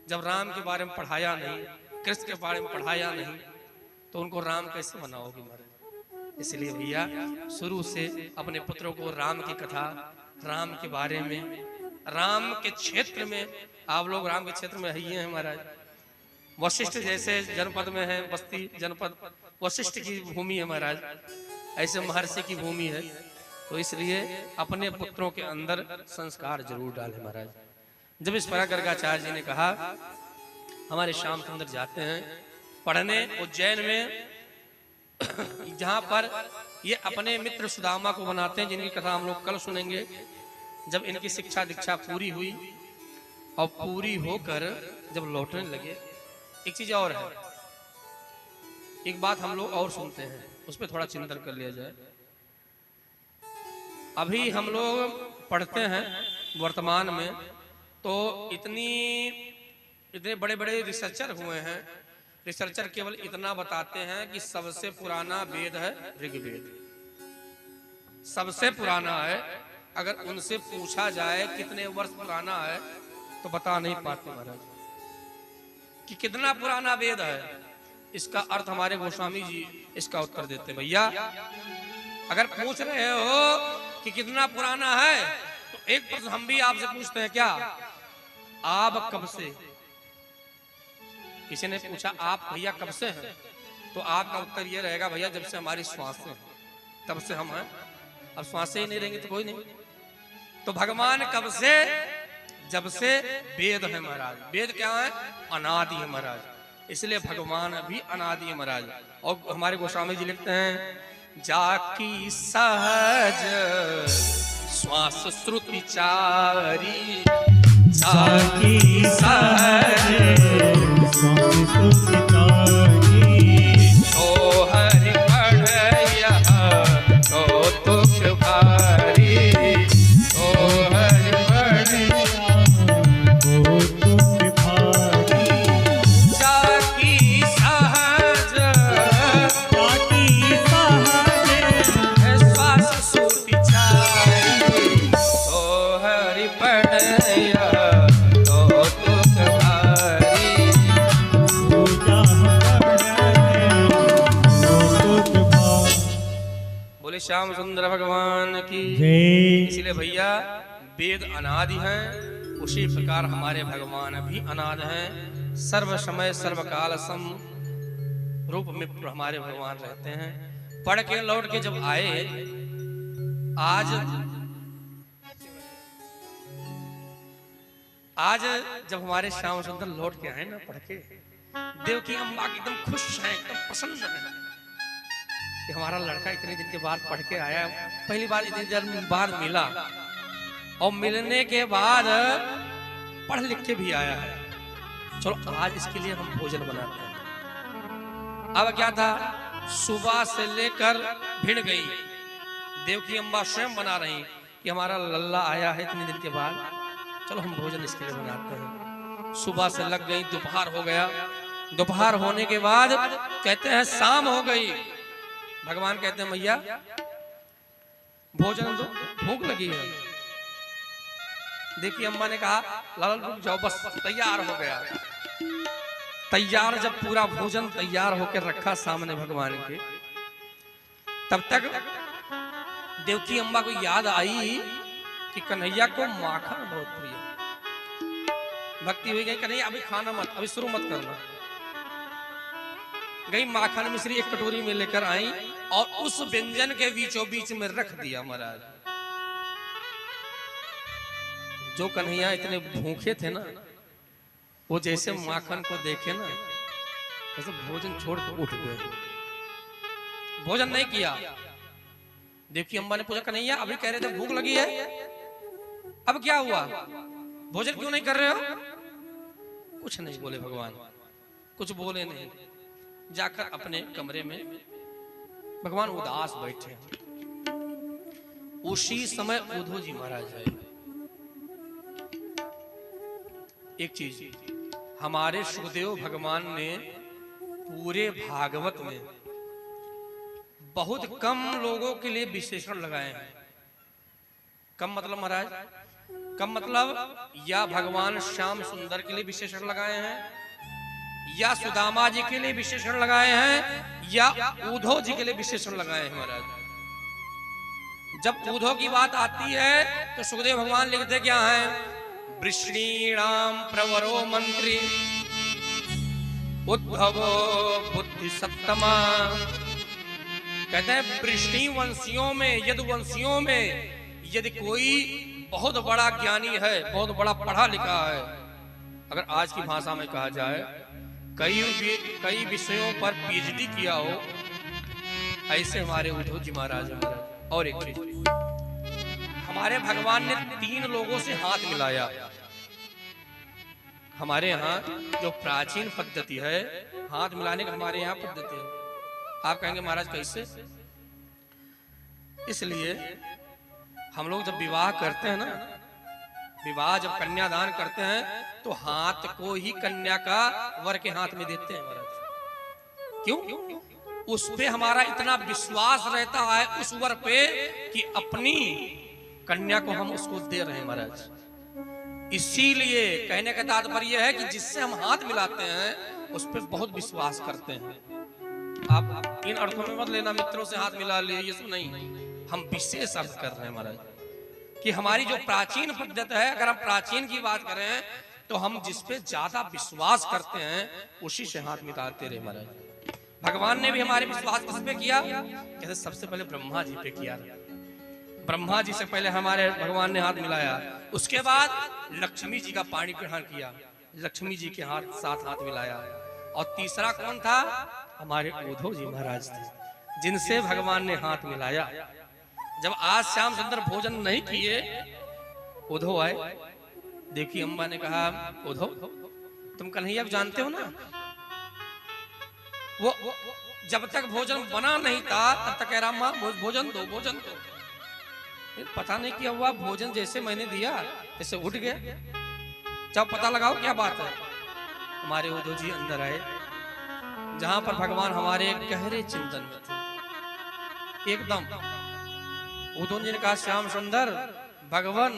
जब राम के बारे में पढ़ाया नहीं, कृष्ण के बारे में पढ़ाया नहीं, तो उनको राम कैसे बनाओगे महाराज? इसलिए भैया शुरू से अपने पुत्रों को राम की कथा, राम के बारे में, राम के क्षेत्र में, आप लोग राम के क्षेत्र में ही हैं महाराज। वशिष्ठ जैसे जनपद में है, बस्ती जनपद वशिष्ठ की भूमि है महाराज, ऐसे महर्षि की भूमि है। तो इसलिए अपने पुत्रों के अंदर संस्कार जरूर डालें महाराज। जब इस प्रकार गर्गाचार्य जी ने कहा, हमारे श्याम सुंदर जाते हैं पढ़ने उज्जैन में, जहां पर ये अपने मित्र सुदामा को बनाते हैं, जिनकी कथा हम लोग कल सुनेंगे। जब इनकी शिक्षा दीक्षा पूरी हुई और पूरी होकर जब लौटने लगे, एक चीज और है, एक बात हम लोग और सुनते हैं, उस पर थोड़ा चिंतन कर लिया जाए। अभी हम लोग पढ़ते हैं वर्तमान में, तो इतने बड़े बड़े रिसर्चर हुए हैं। रिसर्चर केवल इतना बताते हैं कि सबसे पुराना वेद है ऋग्वेद, सबसे पुराना है। अगर उनसे पूछा जाए कितने वर्ष पुराना है तो बता नहीं पाते महाराज कि कितना पुराना वेद है। इसका अर्थ हमारे गोस्वामी जी इसका उत्तर देते, भैया अगर पूछ रहे हो कि कितना पुराना है तो एक प्रश्न हम भी आपसे पूछते हैं, क्या आप कब से? किसी ने पूछा आप भैया कब से हैं, तो आपका उत्तर ये रहेगा, भैया जब से हमारी श्वासें हैं तब से हम हैं। अब श्वासें ही नहीं रहेंगे तो कोई नहीं। तो भगवान कब से? जब से वेद है महाराज। वेद क्या है? अनादि है महाराज, इसलिए भगवान अभी अनादि है महाराज। और हमारे गोस्वामी जी लिखते हैं, जाकी सहज श्वास श्रुति चारी, जाकी सहज श्वास श्रुति चारी, तो हरि बढ़िया कौतुक भारी, तो हरि बढ़िया कौतुक भारी। जाकी सहज जाकी सहज श्वास श्रुति चारी, तो हरि बढ़िया कौतुक भारी। पूजा कौतुक भारी। बोले श्याम सुंदर भगवान की। जय। इसलिए भैया वेद अनादि हैं, उसी प्रकार हमारे भगवान भी अनादि हैं। सर्व समय सर्व काल सम रूप में हमारे भगवान रहते हैं। पढ़ के लौट के जब आए, आज जब हमारे श्याम सुंदर लौट के आए ना पढ़ के, देवकी अम्बा एकदम खुश हैं, एकदम प्रसन्न हैं कि हमारा लड़का इतने दिन के बाद पढ़ के आया। पहली बार इतनी दिन बाद मिला, और मिलने के बाद पढ़ लिख के भी आया है। चलो आज इसके लिए हम भोजन बनाते हैं। अब क्या था, सुबह से लेकर भिड़ गई, देवकी अम्बा स्वयं बना रही कि हमारा लल्ला आया है इतने दिन के बाद, चलो हम भोजन इसके लिए बनाते हैं। सुबह से लग गई, दोपहर हो गया। दोपहर होने के बाद कहते हैं शाम हो गई। भगवान कहते हैं मैया भोजन दो, भूख लगी है। देखिए अम्मा ने कहा लाल रुक जाओ, बस तैयार हो गया। तैयार जब पूरा भोजन तैयार होकर रखा सामने भगवान के, तब तक देवकी अम्मा को याद आई कि कन्हैया को माखन बहुत प्रिय। भक्ति हुई गई, कन्हैया अभी खाना मत, अभी शुरू मत करना। गई माखन मिश्री एक कटोरी में लेकर आई और उस व्यंजन के बीचों बीच में रख दिया महाराज। जो कन्हैया इतने भूखे थे ना, वो जैसे माखन को देखे ना, जैसे भोजन छोड़ कर उठ गए, भोजन नहीं किया। देखिए अम्मा ने पूछा कन्हैया अभी कह रहे थे भूख लगी है, अब क्या हुआ, भोजन क्यों नहीं कर रहे हो? कुछ नहीं बोले भगवान, कुछ बोले नहीं। जाकर अपने कमरे में भगवान उदास बैठे। उसी समय उद्धव जी महाराज आए। एक चीज हमारे सुखदेव भगवान ने पूरे भागवत में बहुत कम लोगों के लिए विशेषण लगाए हैं। कम मतलब महाराज, कम मतलब या भगवान श्याम सुंदर के लिए विशेषण लगाए हैं, या सुदामा जी के लिए विशेषण लगाए हैं, या उद्धव जी के लिए विशेषण लगाए हैं महाराज। जब उद्धव की बात आती है तो सुखदेव भगवान लिखते क्या है, वृष्णीणाम प्रवरो मंत्री उद्धवो बुद्धि सत्तमा। कहते हैं वृष्णि वंशियों में, यदुवंशियों में यदि कोई बहुत बड़ा ज्ञानी है, बहुत बड़ा पढ़ा लिखा है, अगर आज की भाषा में कहा जाए कई विषयों पर पीएचडी किया हो, ऐसे हमारे उद्धव जी महाराज महाराज। और एक चीज, हमारे भगवान ने 3 लोगों से हाथ मिलाया। हमारे यहाँ जो प्राचीन पद्धति है हाथ मिलाने का, हमारे यहाँ पद्धति है। आप कहेंगे महाराज कैसे? इसलिए हम लोग जब विवाह करते हैं ना, विवाह जब कन्यादान करते हैं तो हाथ को ही कन्या का वर के हाथ में देते हैं महाराज। क्यों? उस पे हमारा इतना विश्वास रहता है उस वर पे कि अपनी कन्या को हम उसको दे रहे हैं महाराज। इसीलिए कहने का तात्पर्य है कि जिससे हम हाथ मिलाते हैं उस पे बहुत विश्वास करते हैं। आप इन अर्थों में मत लेना मित्रों से हाथ मिला लिए, ये नहीं, हम विशेष अर्थ कर रहे हैं महाराज कि हमारी जो प्राचीन पद्धति है, अगर हम प्राचीन की बात करें तो हम जिस पे ज्यादा विश्वास करते हैं उसी से हाथ मिलाते रहे महाराज। भगवान ने भी हमारे विश्वास किस पे किया? कहते सबसे पहले ब्रह्मा जी पे किया। ब्रह्मा जी से पहले हमारे भगवान ने हाथ मिलाया, उसके बाद लक्ष्मी जी का पाणी ग्रहण किया, लक्ष्मी जी के साथ हाथ मिलाया। और तीसरा कौन था? हमारे उद्धव जी महाराज थे, जिनसे भगवान ने हाथ मिलाया। जब आज श्याम सुंदर भोजन नहीं किए, उद्धव आए। देखिए अम्बा ने कहा, उद्धव तुम कन्हैया को जानते हो ना? वो जब तक भोजन बना नहीं था तब तक कह रहा माँ भोजन दो, भोजन दो। पता नहीं क्या हुआ, भोजन जैसे मैंने दिया जैसे उठ गया। जब पता लगाओ क्या बात है, हमारे उद्धव जी अंदर आए, जहां पर भगवान हमारे गहरे चिंतन में थे एकदम। उद्धव जी ने कहा, श्याम सुंदर भगवान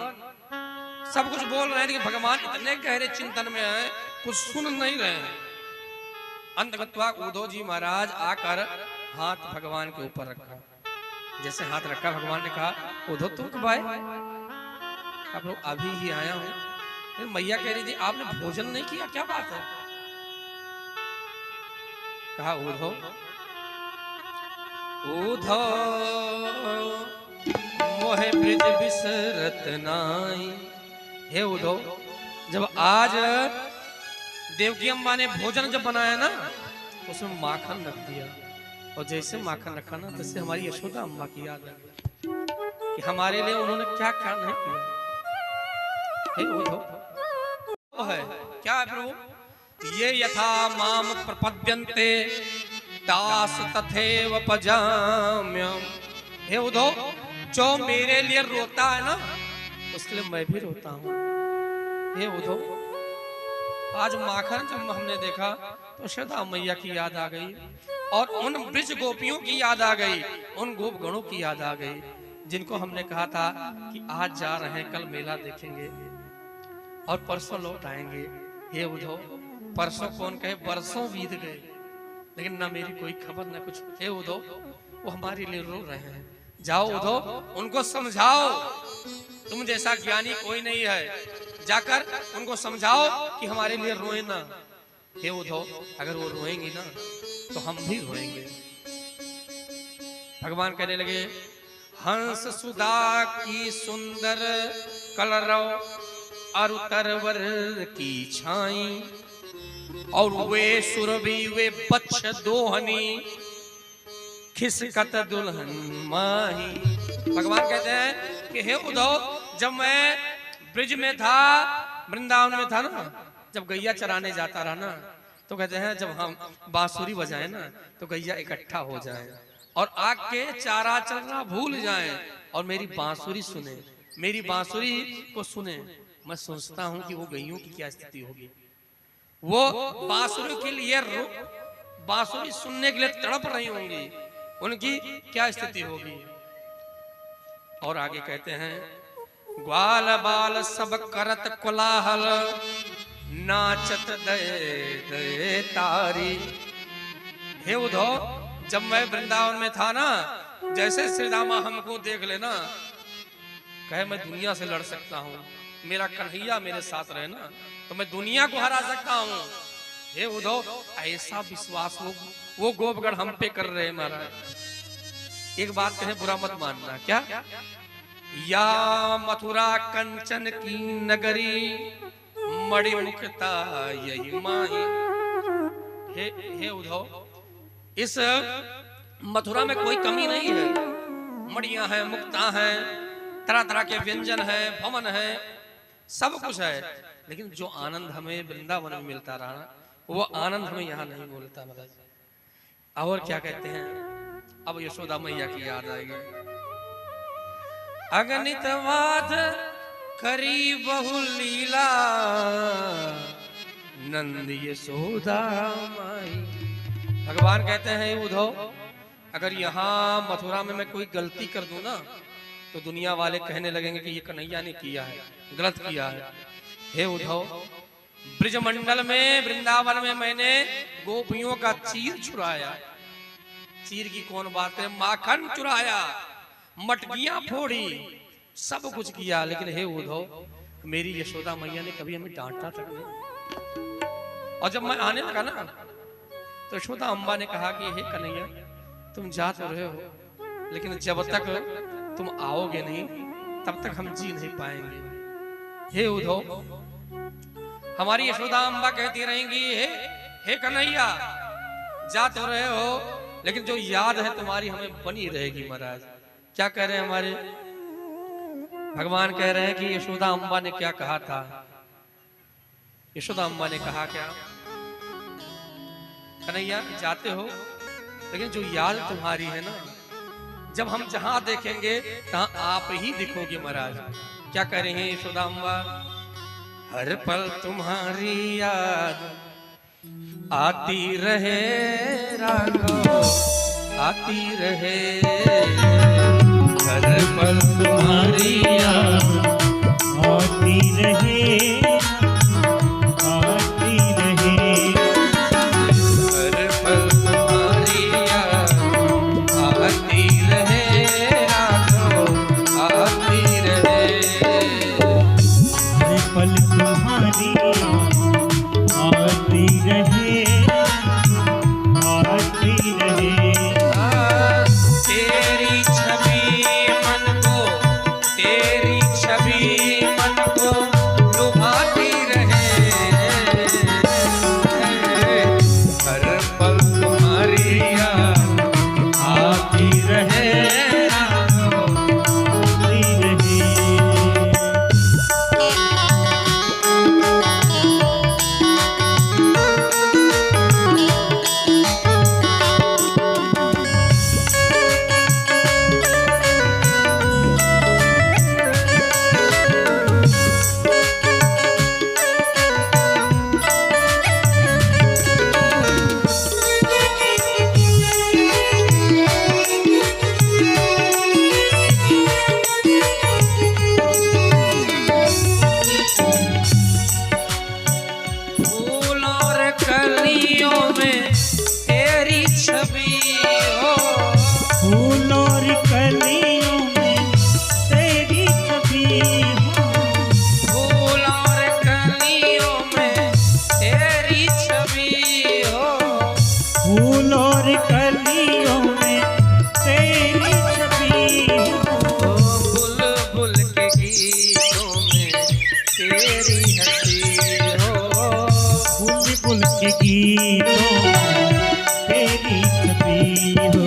सब कुछ बोल रहे हैं लेकिन भगवान इतने गहरे चिंतन में है, कुछ सुन नहीं रहे हैं। अंतगत्वा उद्धव जी महाराज आकर हाथ भगवान के ऊपर रखा। जैसे हाथ रखा, भगवान ने कहा, उद्धव तुम कब आए? आप लोग अभी ही आया हूं। मैया कह रही थी आपने भोजन नहीं किया, क्या बात है? कहा, उद्धव मोहे ब्रिज बिसरत नाई। हे उद्धव, जब आज देवकी अम्मा ने भोजन जब बनाया ना, तो उसमें माखन रख दिया, और जैसे माखन रखा ना, तैसे हमारी यशोदा अम्मा की याद आ गई कि हमारे लिए उन्होंने क्या क्या नहीं किया। हे उद्धव है क्या है प्रभु? ये यथा माम प्रपद्यन्ते दास तथैव पजाम्यम। हे उद्धव, जो मेरे लिए रोता है ना, उसके लिए मैं भी रोता हूँ। हे उद्धव, आज माखन जब हमने देखा तो यशोदा मैया की याद आ गई, और उन ब्रिज गोपियों की याद आ गई, उन गोप गणों की याद आ गई, जिनको हमने कहा था कि आज जा रहे हैं, कल मेला देखेंगे और परसों लौट आएंगे। हे उद्धव, परसों कौन कहे, बरसों बीत गए लेकिन ना मेरी कोई खबर ना कुछ। हे उद्धव, वो हमारे लिए रो रहे हैं। जाओ उद्धव, उनको समझाओ, तुम जैसा ज्ञानी कोई नहीं है। जाकर उनको समझाओ कि हमारे लिए रोए ना। हे उद्धव, अगर वो रोएंगी ना तो हम भी रोएंगे। भगवान कहने लगे, हंस सुधा की सुंदर कलरव अरु तरवर की छाई, और वे सुरभि वे बच्छ दोहनी खिसकत दुल्हन माही। भगवान कहते हैं कि हे उद्धव, जब मैं ब्रिज में था, वृंदावन में था ना, जब गैया चराने जाता रहा ना, तो कहते हैं जब हम बांसुरी बजाएं ना तो गैया इकट्ठा हो जाए और आके चारा चरना भूल जाए और मेरी बांसुरी सुने, मेरी बांसुरी को सुने। मैं सोचता हूं कि वो गैयों की क्या स्थिति होगी, वो बांसुरी के लिए बांसुरी सुनने के लिए तड़प रही होंगी, उनकी क्या स्थिति होगी। और आगे कहते हैं, ग्वाल बाल सब करत कोलाहल नाचत दे दे तारी। हे उद्धव, जब मैं वृंदावन में था ना, जैसे श्री रामा हमको देख लेना, कहे मैं दुनिया से लड़ सकता हूँ, मेरा कन्हैया मेरे साथ रहे ना तो मैं दुनिया को हरा सकता हूँ। हे उद्धव, ऐसा विश्वास वो गोपगढ़ हम पे कर रहे हैं महाराज। एक बात कहे, बुरा मत मानना, क्या? या मथुरा कंचन की नगरी मणि मुक्ता यही माही। हे उद्धव, इस मथुरा में कोई कमी नहीं है, मणियां हैं, मुक्ता हैं, तरह तरह के व्यंजन हैं, भवन है, सब कुछ है, लेकिन जो आनंद हमें वृंदावन में मिलता रहा ना, वो आनंद हमें यहाँ नहीं मिलता महाराज। और क्या कहते हैं, अब यशोदा मैया की याद आएगी। अगणित वाद करी बहु लीला नंद यशोदा माई। भगवान कहते हैं, उद्धव, अगर यहाँ मथुरा में मैं कोई गलती कर दूं ना तो दुनिया वाले कहने लगेंगे कि ये कन्हैया ने किया है, गलत किया है। हे उद्धव, ब्रिजमंडल में, वृंदावन में मैंने गोपियों का चीर चुराया, चीर की कौन बात है, माखन चुराया, मटकियां फोड़ी, सब कुछ किया, लेकिन हे उद्धव, मेरी यशोदा मैया ने कभी हमें डांटा तक नहीं। और जब मैं आने लगा ना तो यशोदा अम्बा ने कहा कि हे कन्हैया, तुम जा तो रहे हो, लेकिन जब तक तुम आओगे नहीं तब तक हम जी नहीं पाएंगे। हे उद्धव, हमारी यशोदा अम्बा कहती रहेंगी, हे कन्हैया, जा तो रहे हो लेकिन जो याद है तुम्हारी हमें बनी रहेगी। महाराज क्या कह रहे हैं हमारे भगवान? कह रहे हैं कि यशोदा अम्बा ने क्या कहा था। यशोदा अम्बा ने कहा क्या? कन्हैया जाते हो लेकिन जो याद तुम्हारी है ना, जब हम जहां देखेंगे तहां आप ही दिखोगे। महाराज क्या कह रहे हैं यशोदा अम्बा? हर पल तुम्हारी याद आती रहे राघव, आती रहे। हर पल तुम्हारी याद आती रहे, आती रहे। हर पल तुम्हारी याद आती रहे राघव, आती रहे। हर पल तुम्हारी आती रहे, आती रहे। तेरी छवि मन को, तेरी छवि मन को लुभाती रहे। हर पल तुम्हारी याद आती रहे राघव, आती रहे। फूल और कलियों में तेरी छवि हो। फूल और कलियों में तेरी छवि हो। फूल और कलियों में तेरी छवि हो। फूल और कलियों में तेरी छवि हो। बुलबुल के गीतों में तेरी हंसी हो। बुलबुल के गीतों में तेरी छवि हो।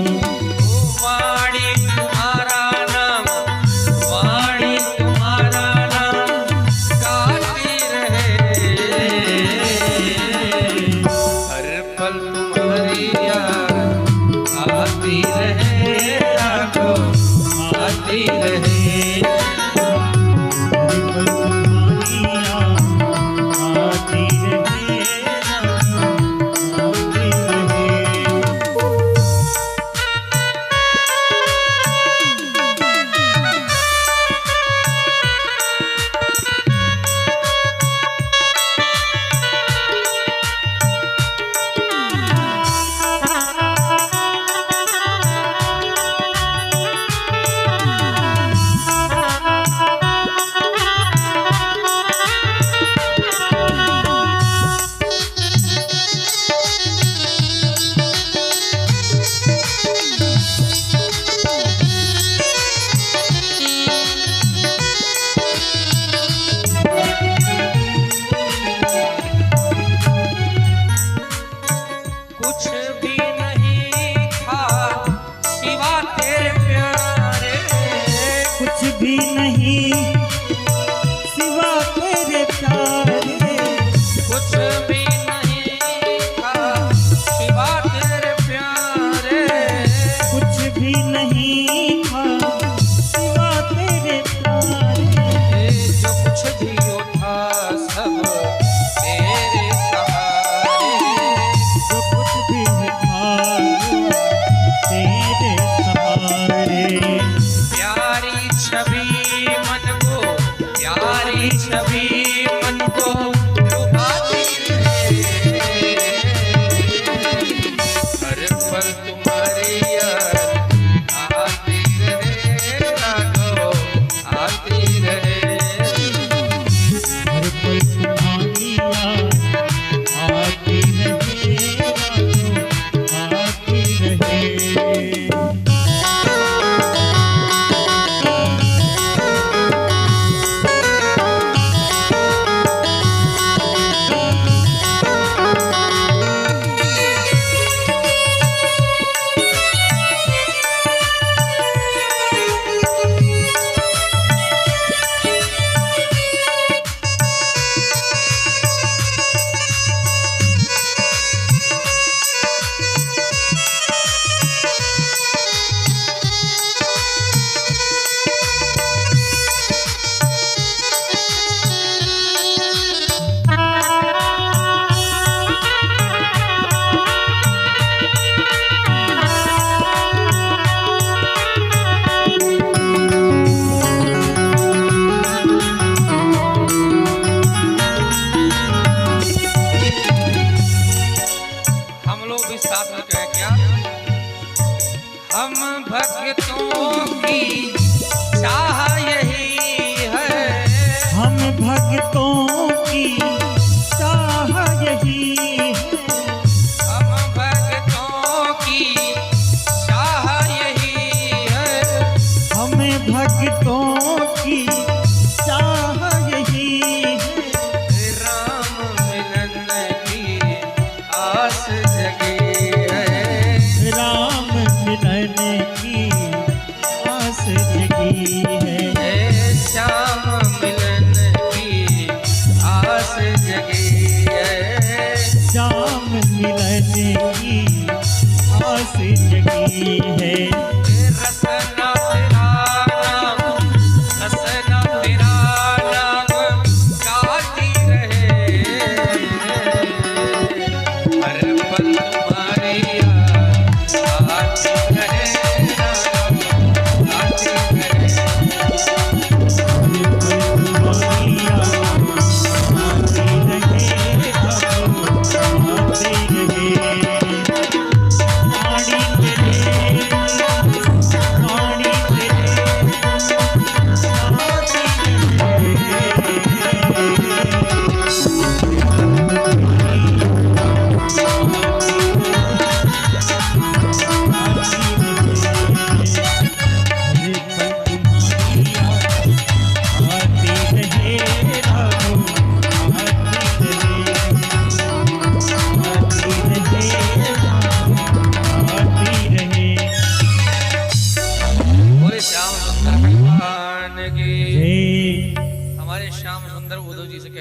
वाणी तुम्हारा नाम, वाणी तुम्हारा नाम गाती रहे। हर पल तुम्हारी याद आती रहे राघव, आती रहे। हर पल तुम्हारी याद आती रहे, आती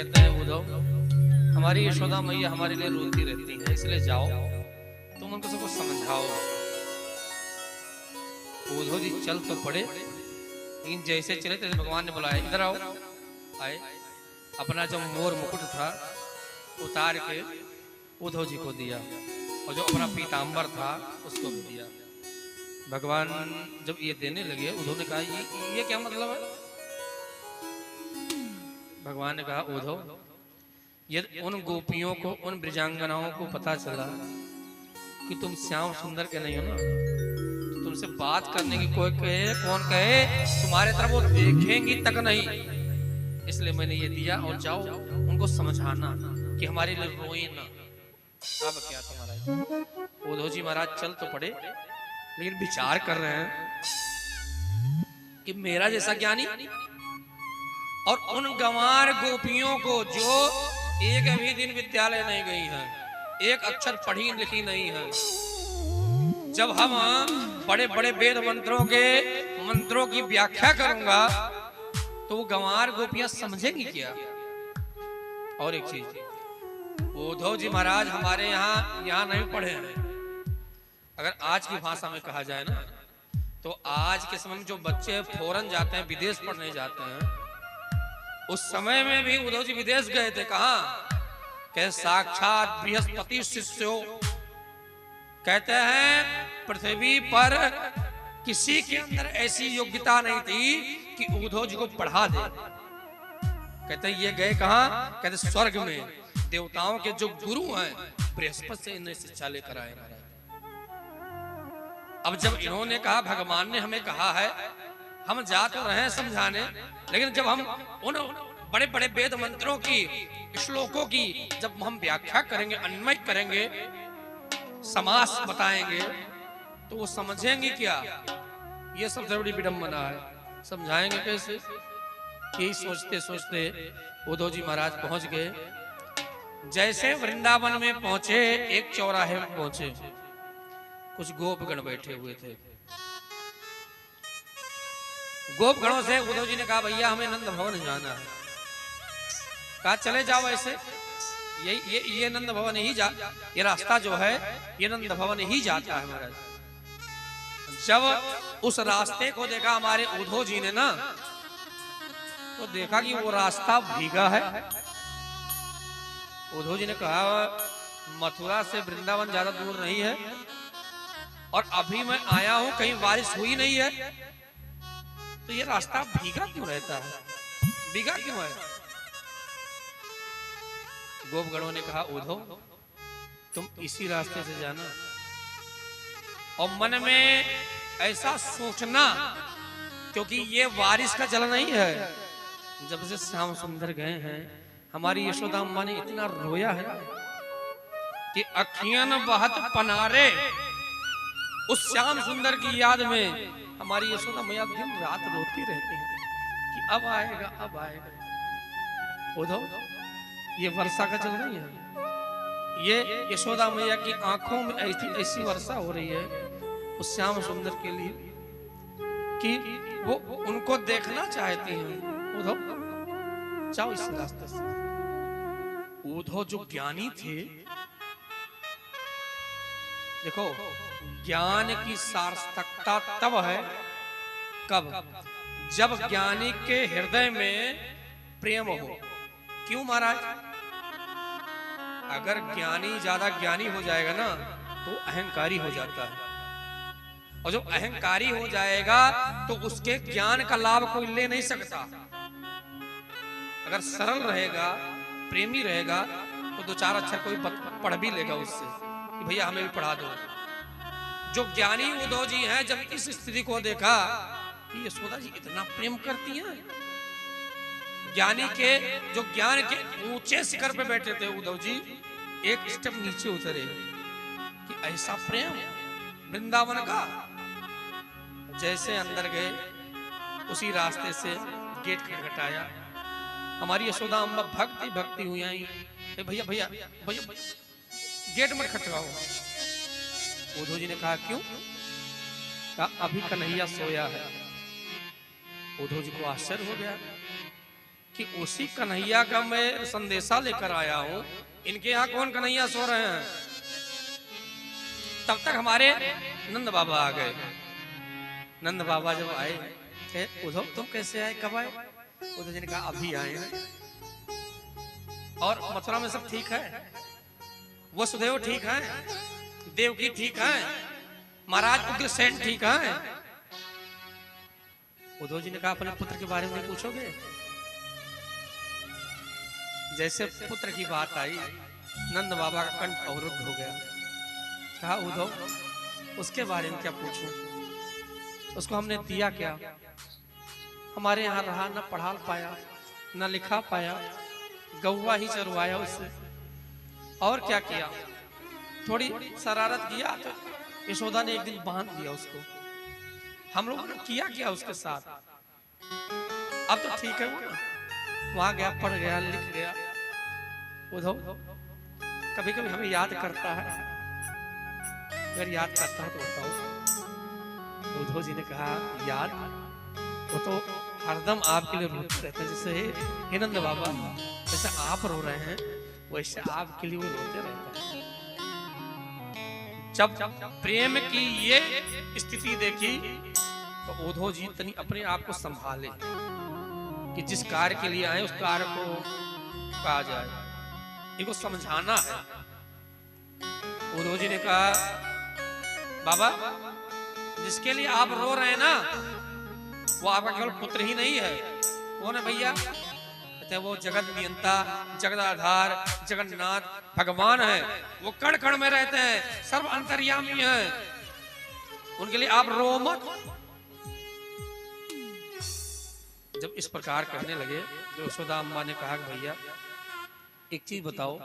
कहते हैं उद्धव, हमारी यशोदा मैया हमारे लिए रोती रहती है, इसलिए जाओ तुम उनको सबको समझाओ। उद्धव जी चल तो पड़े, लेकिन जैसे चले तैसे भगवान ने बुलाया, इधर आओ। आए, अपना जो मोर मुकुट था उतार के उद्धव जी को दिया, और जो अपना पीतांबर था उसको भी दिया। भगवान जब ये देने लगे, उद्धव ने कहा ये क्या मतलब है? भगवान ने कहा उद्धव, यदि उन गोपियों को, उन ब्रजांगनाओं को पता चला कि तुम श्याम सुंदर के नहीं हो ना, तो तुमसे बात करने की कोई कहे, कौन कहे, तुम्हारे तरफ वो देखेंगी तक नहीं। इसलिए मैंने ये दिया, और जाओ उनको समझाना कि हमारे लिए रोए ना। अब क्या तुम्हारा? उद्धव जी महाराज चल तो पड़े, लेकिन विचार कर रहे हैं कि मेरा जैसा ज्ञानी और उन गंवार गोपियों को जो एक भी दिन विद्यालय नहीं गई हैं, एक अक्षर पढ़ी लिखी नहीं है, जब हम बड़े बड़े वेद मंत्रों की व्याख्या करूंगा तो वो गंवार गोपियां समझेंगी क्या? और एक चीज, उद्धव जी महाराज हमारे यहाँ नहीं पढ़े हैं। अगर आज की भाषा में कहा जाए ना, तो आज के समय में जो बच्चे फॉरेन जाते हैं, विदेश पढ़ने जाते हैं, उस समय में भी उद्धव जी विदेश गए थे। कहां? कहे साक्षात बृहस्पति शिष्यो। कहते हैं पृथ्वी पर किसी के अंदर ऐसी योग्यता नहीं थी कि उद्धव जी को पढ़ा दे। कहते ये गए कहां? कहते स्वर्ग में देवताओं के जो गुरु हैं, बृहस्पति से इन्हें शिक्षा लेकर आए। अब जब इन्होंने कहा, भगवान ने हमें कहा है, हम जा तो रहे हैं समझाने, लेकिन जब हम उन बड़े बड़े वेद मंत्रों की, श्लोकों की जब हम व्याख्या करेंगे, अन्वय करेंगे, समास बताएंगे, तो वो समझेंगे क्या? ये सबसे बड़ी विडंबना है। समझाएंगे कैसे? यही सोचते सोचते उद्धव जी महाराज पहुंच गए। जैसे वृंदावन में पहुंचे, एक चौराहे में पहुंचे, कुछ गोपगण बैठे हुए थे। गोपगणों से उद्धव जी ने कहा, भैया हमें नंद भवन जाना है। कहा चले जाओ, ऐसे ये नंद भवन ही ये रास्ता जो है ये नंद भवन ही जाता है महाराज। जब उस रास्ते को देखा हमारे उद्धव जी ने ना, तो देखा कि वो रास्ता भीगा है। उद्धव जी ने कहा, मथुरा से वृंदावन ज्यादा दूर नहीं है, और अभी मैं आया हूं, कहीं बारिश हुई नहीं है, तो ये रास्ता भीगा क्यों रहता है? भीगा क्यों है? गोपगणों ने कहा, उद्धव तुम इसी रास्ते से जाना, और मन में ऐसा सोचना, क्योंकि ये बारिश का जल नहीं है। जब से श्याम सुंदर गए हैं, हमारी यशोदा अम्मा ने इतना रोया है कि अखियां बहत पनारे उस श्याम सुंदर की याद में हमारी यशोदा मैया दिन रात रोती रहती है कि अब आएगा, अब आएगा। उद्धव, ये वर्षा का जल नहीं है, ये यशोदा मैया की आंखों में ऐसी वर्षा हो रही है उस श्याम सुंदर के लिए कि वो उनको देखना चाहती हैं। उद्धव जाओ इस रास्ते से। उद्धव जो ज्ञानी थे, देखो ज्ञान की सार्थकता तब है कब? जब ज्ञानी के हृदय में प्रेम हो। क्यों महाराज? अगर ज्ञानी ज्यादा ज्ञानी हो जाएगा ना, तो अहंकारी हो जाता है, और जब अहंकारी हो जाएगा तो उसके ज्ञान का लाभ कोई ले नहीं सकता। अगर सरल रहेगा, प्रेमी रहेगा, तो दो चार अक्षर कोई पढ़ भी लेगा उससे कि भैया हमें भी पढ़ा दो। जो ज्ञानी उद्धव जी हैं, जब इस स्थिति को देखा कि यशोदा जी इतना प्रेम करती हैं, ज्ञानी के जो ज्ञान के ऊंचे शिखर पे बैठे थे उद्धव जी, एक स्टेप नीचे उतरे कि ऐसा प्रेम वृंदावन का। जैसे अंदर गए, उसी रास्ते से गेट खटखटाया। हमारी यशोदा अम्मा भक्ति भक्ति हुई आई, भैया भैया भैया गेट मत खटकाओ। उद्धव जी ने कहा क्यों? कहा अभी कन्हैया सोया है। उद्धव जी को आश्चर्य हो गया कि उसी कन्हैया का मैं संदेशा लेकर आया हूं। इनके यहाँ कौन कन्हैया सो रहे हैं? तब तक हमारे नंद बाबा आ गए। नंद बाबा जब आए, उद्धव तुम कैसे आए, कब आए? उद्धव जी ने कहा अभी आए हैं। और मथुरा में सब ठीक है? वसुदेव ठीक है, देवकी ठीक है, महाराज उग्रसेन ठीक है? उद्धव जी ने कहा अपने पुत्र के बारे में नहीं पूछोगे? जैसे पुत्र की बात आई, नंद बाबा का कंठ अवरुद्ध हो गया। कहा उद्धव उसके बारे में क्या पूछूं? उसको हमने दिया क्या? हमारे यहाँ रहा, न पढ़ा पाया न लिखा पाया, गौवा ही चरवाया उससे, और क्या किया? थोड़ी शरारत किया तो यशोदा ने एक दिन बांध दिया उसको। हम लोगों ने किया क्या उसके साथ? अब तो ठीक है, वो वहां गया, पढ़ गया, लिख गया। उद्धव कभी कभी हमें याद करता है, अगर याद करता है तो बताओ। उद्धव जी ने कहा याद, वो तो हरदम आपके लिए रोते रहते हैं। जैसे हे नंद बाबा, जैसे आप रो रहे हैं वैसे आपके लिए वो रोते रहते हैं। जब प्रेम की ये स्थिति देखी तो उद्धव जी तनी अपने आप को संभाले कि जिस कार्य के लिए आए उस कार्य को कहा जाए, इनको समझाना है। उद्धव जी ने कहा बाबा जिसके लिए आप रो रहे हैं ना, वो आपका केवल पुत्र ही नहीं है। कौन है भैया? कहते वो जगत नियंता, जगत आधार, जगन्नाथ भगवान है। वो कण कण में रहते हैं, सर्व अंतर्यामी है। उनके लिए आप रो मत। जब इस प्रकार कहने लगे तो यशोदा अम्मा ने कहा कि भैया एक चीज बताओ,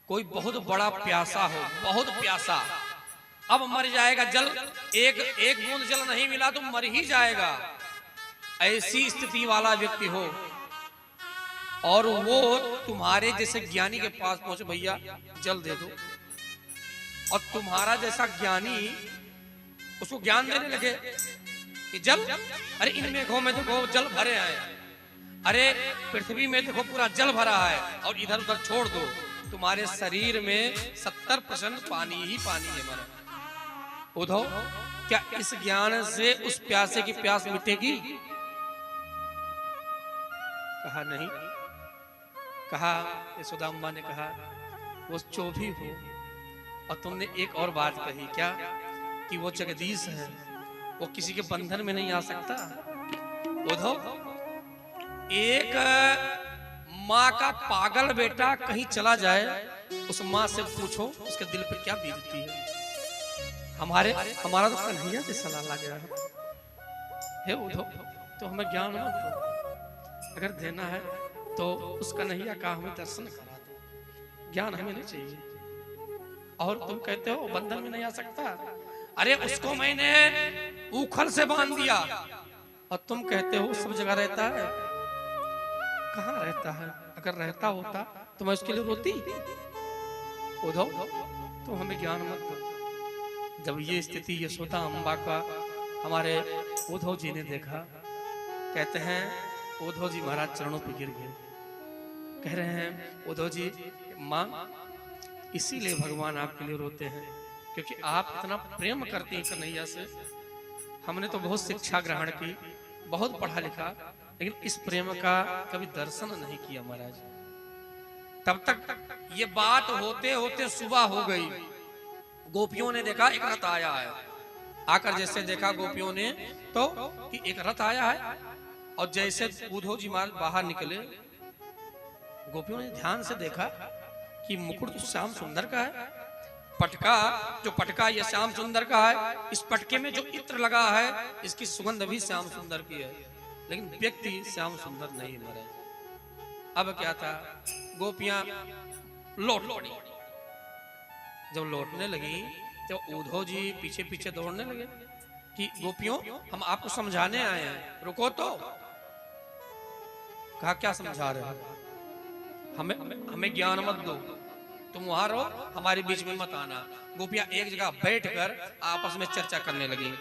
कोई बहुत बड़ा प्यासा हो, बहुत प्यासा, अब मर जाएगा, जल एक बूंद जल नहीं मिला तो मर ही जाएगा, ऐसी स्थिति वाला व्यक्ति हो और वो तुम्हारे जैसे ज्ञानी के पास पहुंचे, भैया जल दे दो, और तुम्हारा जैसा ज्ञानी उसको ज्ञान देने लगे कि जल, अरे इन मेघों में देखो जल भरे हैं, अरे पृथ्वी में देखो पूरा जल भरा है, और इधर उधर छोड़ दो, तुम्हारे शरीर में 70% पानी ही पानी है। मरे उद्धव, क्या इस ज्ञान से उस प्यासे की प्यास मिटेगी? कहा नहीं। कहा यशोदा अम्मा ने कहा वो जो भी हो, और तुमने एक और बात कही क्या, कि वो जगदीश है, वो किसी के बंधन में नहीं आ सकता। उद्धव, एक माँ का पागल बेटा कहीं चला जाए, उस माँ से पूछो उसके दिल पर क्या बीतती है। हमारा तो कन्हैया से सलाह लग गया है। हे उद्धव, तो हमें ज्ञान मत दो, अगर देना है तो उस कन्हैया का हमें दर्शन करा दो, ज्ञान हमें नहीं चाहिए। और तुम कहते हो बंधन में नहीं आ सकता, अरे उसको मैंने उखल से बांध दिया, और तुम कहते हो सब जगह रहता है। कहाँ रहता है? अगर रहता होता तो मैं उसके लिए रोती? उद्धव, तो हमें ज्ञान मत दो। जब ये स्थिति यशोदा अम्बा का हमारे उद्धव जी ने देखा, कहते हैं उद्धव जी महाराज चरणों पर गिर गए, कह रहे हैं उद्धव जी माँ, इसीलिए भगवान आपके लिए रोते हैं, क्योंकि आप इतना प्रेम करती हैं कन्हैया से। हमने तो बहुत शिक्षा ग्रहण की, बहुत पढ़ा लिखा, लेकिन इस प्रेम का कभी दर्शन नहीं किया महाराज। तब तक ये बात होते होते सुबह हो गई। गोपियों ने देखा एक रथ आया है, आकर जैसे देखा गोपियों ने तो कि एक रथ आया है, और जैसे उद्धव जी महाराज बाहर निकले, गोपियों ने ध्यान से देखा कि मुकुट तो श्याम सुंदर का है, पटका जो पटका ये श्याम सुंदर का है, इस पटके में जो इत्र लगा है इसकी सुगंध भी श्याम सुंदर की है, लेकिन व्यक्ति श्याम सुंदर नहीं मरे। अब क्या था, गोपियां लौट पड़ी। जब लौटने लगी तो उद्धव जी पीछे पीछे दौड़ने लगे कि गोपियों हम आपको समझाने आए हैं, रुको तो। कहा क्या समझा रहे हो? हमें ज्ञान मत दो, तुम वहां रहो, हमारे बीच में मत आना। गोपियां एक जगह बैठकर आपस में चर्चा करने लगी।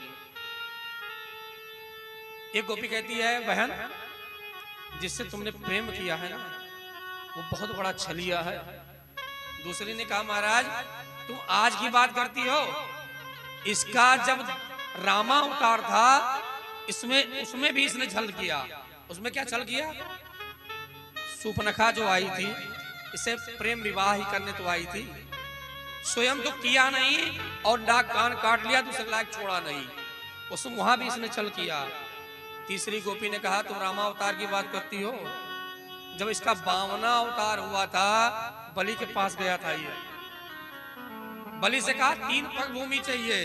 एक गोपी कहती है बहन जिससे तुमने प्रेम किया है ना वो बहुत बड़ा छलिया है। दूसरी ने कहा महाराज तुम आज की बात करती हो, इसका जब रामा अवतार था इसमें उसमें भी इसने छल किया। उसमें क्या छल किया? सूर्पनखा जो आई थी इसे प्रेम विवाह ही करने तो आई थी, स्वयं तो किया नहीं और डाक कान काट लिया, दूसरे लायक छोड़ा नहीं, उसमें वहां भी इसने छल किया। तीसरी गोपी ने कहा तुम रामा अवतार की बात करती हो, जब इसका बावना अवतार हुआ था बलि के पास गया था ये, बलि से कहा 3 पग भूमि चाहिए,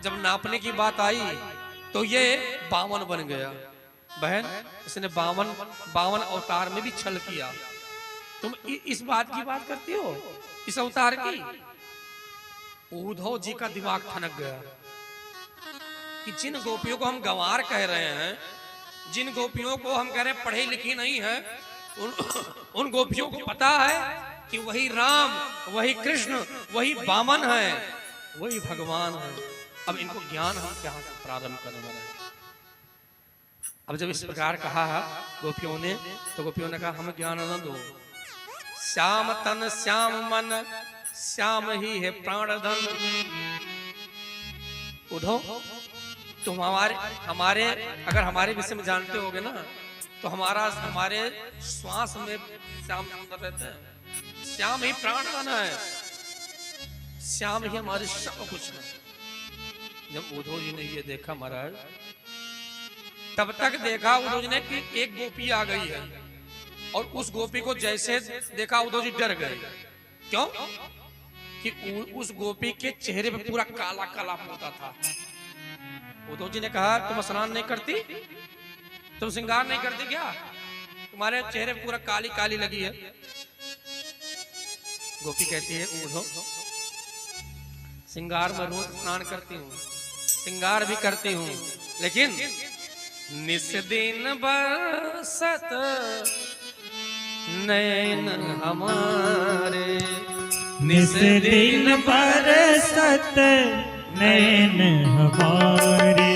जब नापने की बात आई तो ये 52 बन गया। बहन इसने 52 अवतार में भी छल किया। तुम इस बात की बात करती हो, इस अवतार की? उद्धव जी का दिमाग ठनक गया कि जिन गोपियों को हम गंवार कह रहे हैं, जिन गोपियों को हम कह रहे हैं पढ़ी लिखी नहीं है, उन गोपियों को पता है कि वही राम, वही कृष्ण, वही वामन है, वही भगवान है। अब इनको ज्ञान हम क्या प्रारंभ करने वाले हैं? अब जब इस प्रकार कहा गोपियों ने, तो गोपियों ने कहा हमें ज्ञान न दो। श्याम तन श्याम मन श्याम ही है प्राण धन। उद्धव तुम हमारे अगर हमारे विषय में जानते होगे ना तो हमारे श्वास में श्याम सुंदर रहते हैं, श्याम ही प्राण धन है, श्याम ही हमारे सब कुछ है। जब उद्धव जी ने ये देखा महाराज, तब तक देखा उद्धव जी ने कि एक गोपी आ गई है, और उस गोपी को जैसे देखा उद्धव जी डर गए। क्यों? कि उस गोपी के चेहरे पे पूरा काला काला होता था। उद्धव जी ने कहा तुम स्नान नहीं करती, तुम श्रृंगार नहीं करती क्या? तुम्हारे चेहरे पे पूरा काली काली लगी है। गोपी कहती है उद्धव श्रृंगार में रोज स्नान करती हूँ, श्रृंगार भी करती हूँ, लेकिन निस दिन बरसत नैन हमारे, निस दिन बरसत नैन हमारे,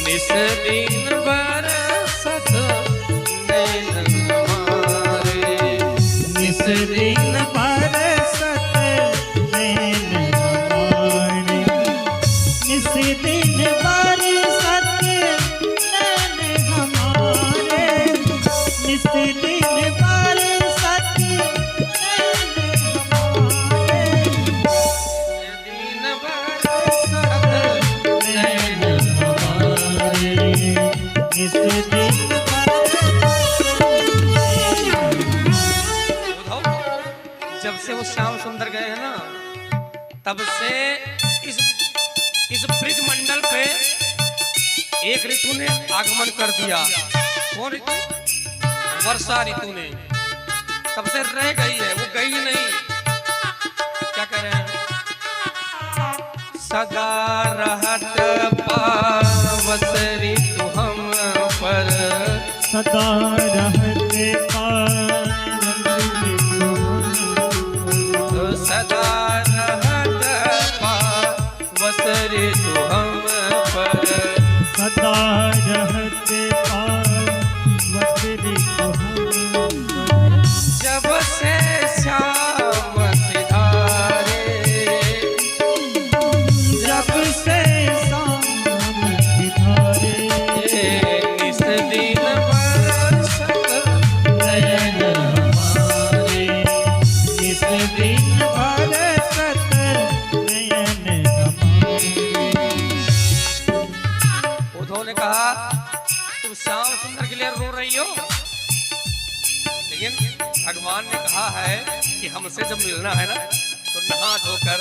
निस दिन बरसत नैन हमारे, निस दिन बरसत नैन हमारे, निस दिन बरसत नैन हमारे, निस दिन बरसत नैन हमारे, दिन बरसत नैन हमारे, निस दिन जब से वो श्याम सुंदर गए हैं ना, तब से इस ब्रिज मंडल पे एक ऋतु ने आगमन कर दिया। कौन ऋतु? वर्षा ऋतु ने। तब से रह गई है, वो गई नहीं। क्या कह रहे हैं? सदा रहत पावस ऋतु हम पर, सदा रहते पावन सदा रहत पावस ऋतु हम पर, सदा रहते पावन ऋतु हम पर। जब से श्याम सिधारे, जब से सावन सिधारे, निस दिन बरसत नयन हमारे, निस दिन बरसत नयन हमारे। उद्धव ने कहा तुम श्याम सुंदर के लिए रो रही हो, लेकिन भगवान ने कहा है कि हमसे जब मिलना है ना तो नहा धोकर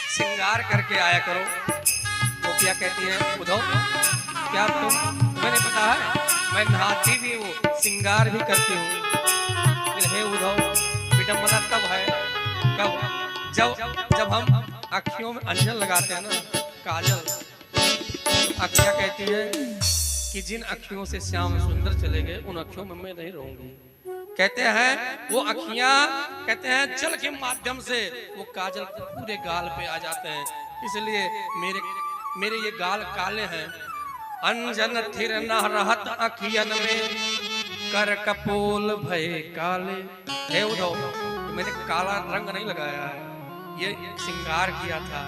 श्रृंगार करके आया करो। गोपिया कहती है उद्धव क्या तुम्हें नहीं पता है, मैं नहाती भी हूँ, श्रृंगार भी करती हूँ। हे उद्धव विडम्बना तब है कब? जब हम आँखियों में अंजन लगाते हैं ना, काजल, तो अखियाँ कहती है कि जिन अखियों से श्याम सुंदर चले गए उन अखियों में मैं नहीं रहूंगी। कहते हैं वो अखियां, कहते हैं जल के माध्यम से वो काजल पूरे गाल पे आ जाते हैं, इसलिए मेरे ये गाल काले हैं। अंजन थिर न रहत अखियन में, कर कपोल भय काले। हे उद्धव, मैंने काला रंग नहीं लगाया है, ये श्रृंगार किया था।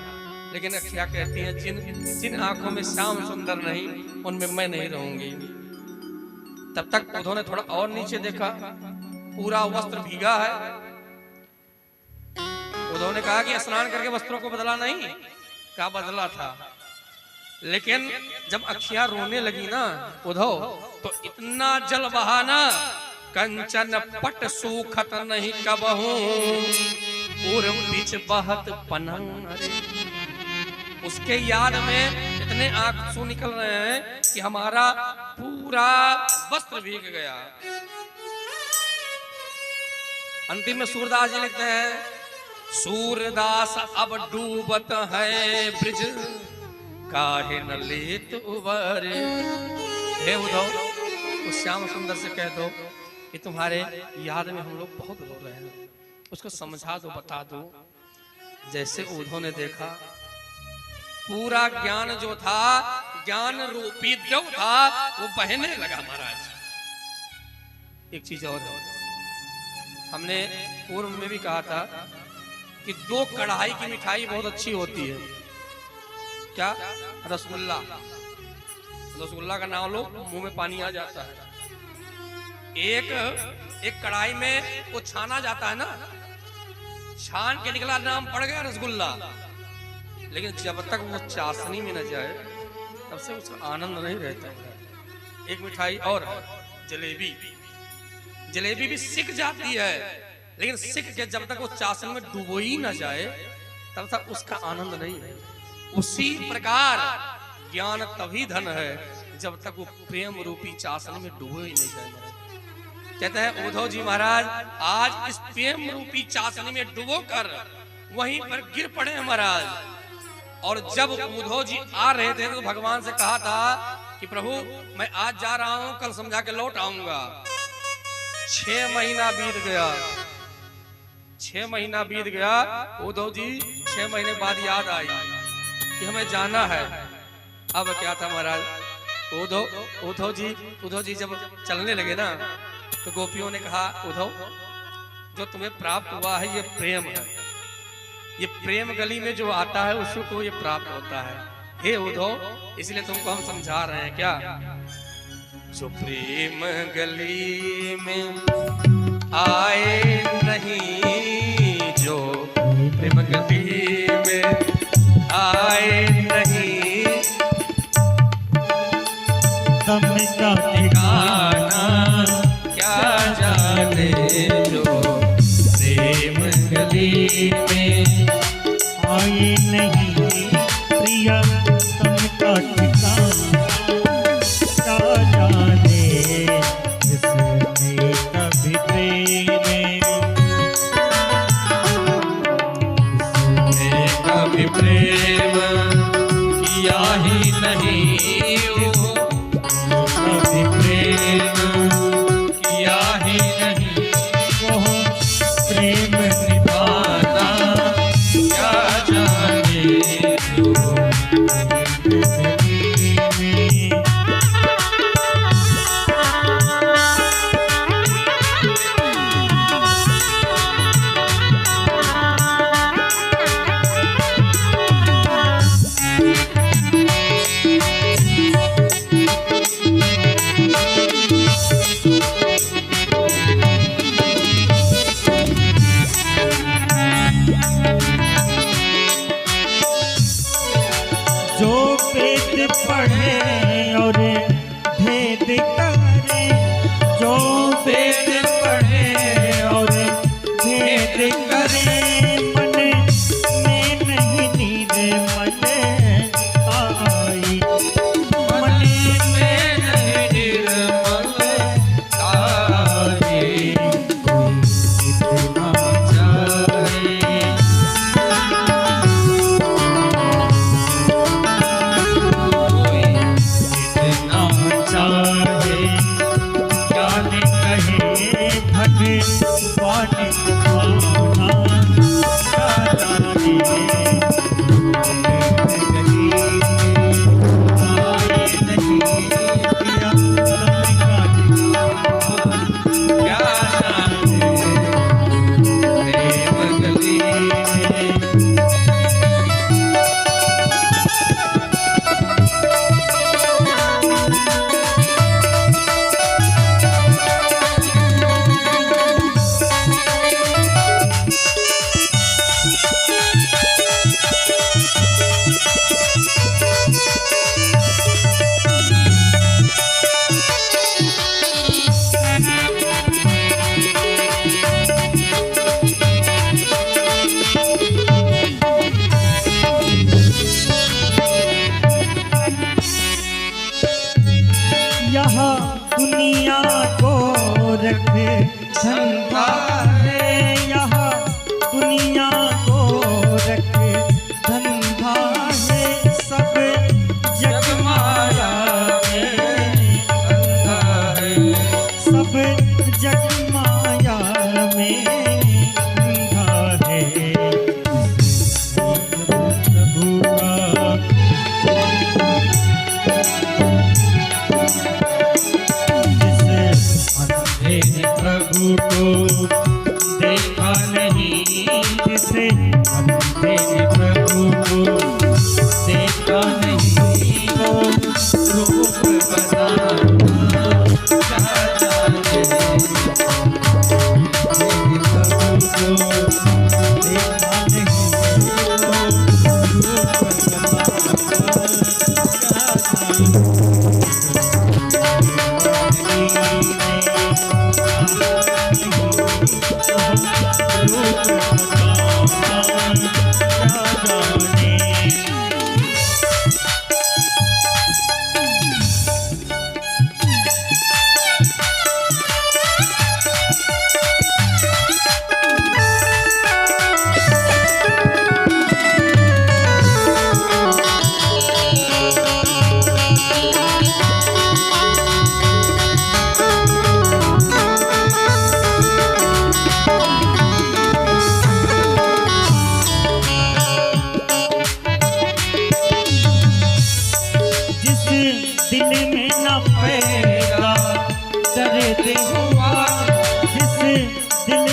लेकिन क्या कहती हैं, जिन आंखों में श्याम सुंदर नहीं, उनमें मैं नहीं रहूंगी। तब तक उद्धव ने थोड़ा और नीचे देखा, पूरा वस्त्र भीगा है। उद्धव ने कहा कि स्नान करके वस्त्रों को बदला नहीं, क्या बदला था। लेकिन जब अखियां रोने लगी ना उद्धव, तो इतना जल बहाना, कंचन पट सूखत नहीं कबहू, पूर्व बीच बहत पनंग। उसके याद में इतने आंसू निकल रहे हैं कि हमारा पूरा वस्त्र भीग गया। अंतिम में सूरदास जी लिखते हैं, सूरदास अब डूबत है ब्रिज, काहे न लेत उबारे। हे उद्धव, उस श्याम सुंदर से कह दो कि तुम्हारे याद में हम लोग बहुत रो रहे हैं, उसको समझा दो, बता दो। जैसे उद्धव ने देखा, पूरा ज्ञान जो था, ज्ञान रूपी देव था, वो बहने लगा। महाराज, एक चीज और है, हमने पूर्व में भी कहा था कि 2 कढ़ाई की मिठाई बहुत अच्छी होती है। क्या? रसगुल्ला। रसगुल्ला का नाम लो, मुंह में पानी आ जाता है। एक कढ़ाई में वो छाना जाता है ना, छान के निकला, नाम पड़ गया रसगुल्ला। लेकिन जब तक वो चाशनी में न जाए, तब से उसका आनंद नहीं रहता है। एक मिठाई और, जलेबी। जलेबी भी सिक जाती है, लेकिन सिक के जब तक वो चाशनी में डूबो ही न जाए, तब तक उसका आनंद नहीं है। उसी प्रकार ज्ञान तभी धन है जब तक वो प्रेम रूपी चाशनी में डूबो ही नहीं जाए। कहते हैं उद्धव जी महाराज, आज इस प्रेम रूपी चाशनी में डूबो कर वहीं पर गिर पड़े महाराज। और जब उद्धव जी आ रहे थे तो भगवान से कहा था कि प्रभु मैं आज जा रहा हूं, कल समझा के लौट आऊंगा। 6 महीना बीत गया। 6 महीना बीत गया। उद्धव जी 6 महीने बाद याद आई कि हमें जाना है। अब क्या था महाराज, उद्धव जी जब चलने लगे ना, तो गोपियों ने कहा, उद्धव जो तुम्हें प्राप्त हुआ है ये प्रेम है, ये प्रेम गली में जो आता है उसको ये प्राप्त होता है। हे उद्धव, इसलिए तुमको हम समझा रहे हैं। क्या? जो प्रेम गली में आए नहीं, जो प्रेम गली में आए नहीं, तम का ठिकाना क्या जाने, जो प्रेम गली में आए नहीं प्रिया, तम का ठिकाना क्या जाने, जिसने कभी कभी प्रेम किया ही नहीं, कभी प्रेम किया ही नहीं, वो प्रेम निभाना क्या जाने, जो वेद पढ़े और भेद करे, जो वेद पढ़े और भेद करे, मन में नहीं नींद मन आई, मन में नहीं निर्मल आए, इतना जाए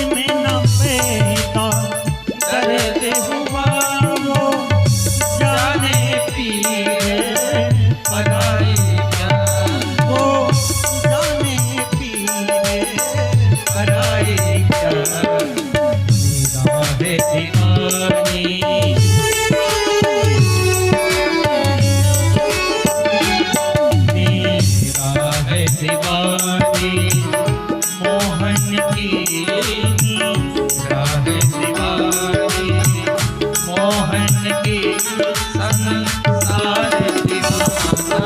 में न पैदा दर्द हुआ वो जाने पीर पराई जान, वो जाने पीर पराई जान। मेरा है दीवानी दीवानी मोहन की, राह दीवानी मोहन की, संसार दीवाना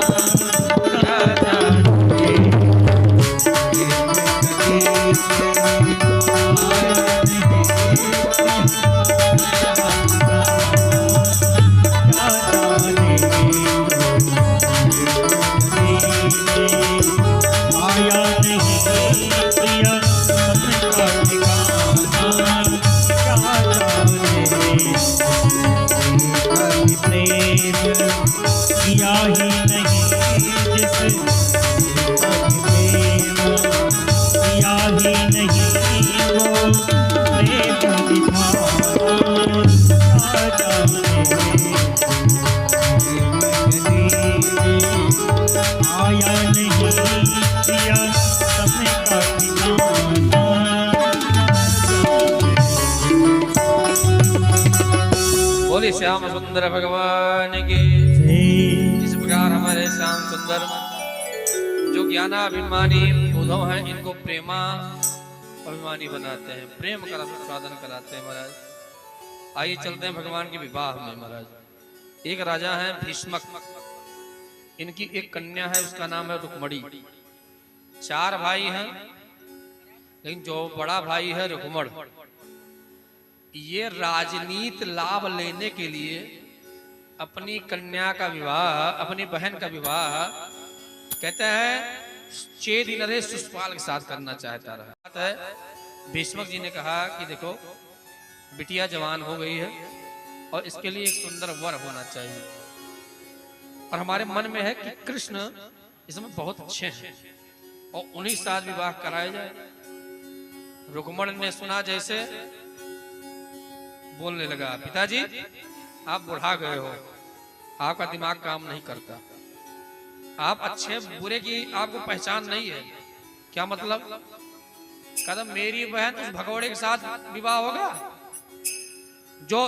राजा के। आया नहीं प्रिया सबका ठिकाना, क्या जाने कभी प्रेम किया ही नहीं जिसे, कभी प्रेम किया ही नहीं वो प्रेम दिखाना, क्या जाने आया नहीं प्रिया सबका ठिकाना। बोले श्याम सुंदर भगवान की। इस प्रकार हमारे श्याम सुंदर जो ज्ञानाभिमानी उद्धव हैं, इनको प्रेमा अभिमानी बनाते हैं, प्रेम का रस उत्पादन कराते हैं महाराज। आइए चलते हैं भगवान के विवाह में महाराज। एक राजा है भीष्मक, इनकी एक कन्या है, उसका नाम है रुक्मणी। 4 भाई हैं, लेकिन जो बड़ा भाई है रुक्मण, ये राजनीति लाभ लेने के लिए अपनी कन्या का विवाह, अपनी बहन का विवाह कहते हैं चेदी नरेश शिशुपाल के साथ करना चाहता रहा। बात है भीष्मक जी ने कहा कि देखो बिटिया जवान हो गई है और इसके लिए एक सुंदर वर होना चाहिए, और हमारे मन में है कि कृष्ण इसमें बहुत अच्छे हैं और उन्हीं साथ विवाह कराया जाए। रुक्मण ने सुना जैसे बोलने लगा, पिताजी आप बुढ़ा गए हो, आपका दिमाग काम नहीं करता, आप अच्छे बुरे की आपको पहचान नहीं है। क्या मतलब? कहता मेरी बहन उस भगोड़े के साथ विवाह होगा जो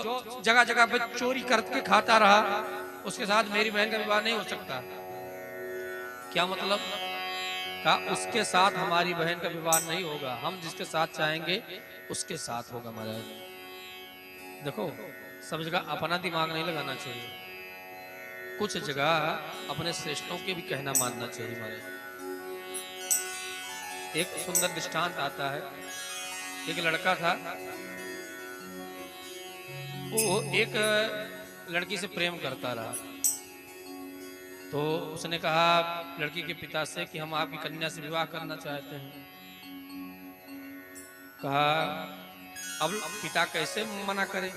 जगह जगह पे चोरी करके खाता रहा, उसके साथ मेरी बहन का विवाह नहीं हो सकता। क्या मतलब? कहा उसके साथ हमारी बहन का विवाह नहीं होगा, हम जिसके साथ चाहेंगे उसके साथ होगा। महाराज देखो सब जगह अपना दिमाग नहीं लगाना चाहिए, कुछ जगह अपने श्रेष्ठों के भी कहना मानना चाहिए। महाराज एक सुंदर दृष्टांत आता है, एक लड़का था, वो एक लड़की से प्रेम करता रहा, तो उसने कहा लड़की के पिता से कि हम आपकी कन्या से विवाह करना चाहते हैं। कहा अब पिता कैसे मना करे,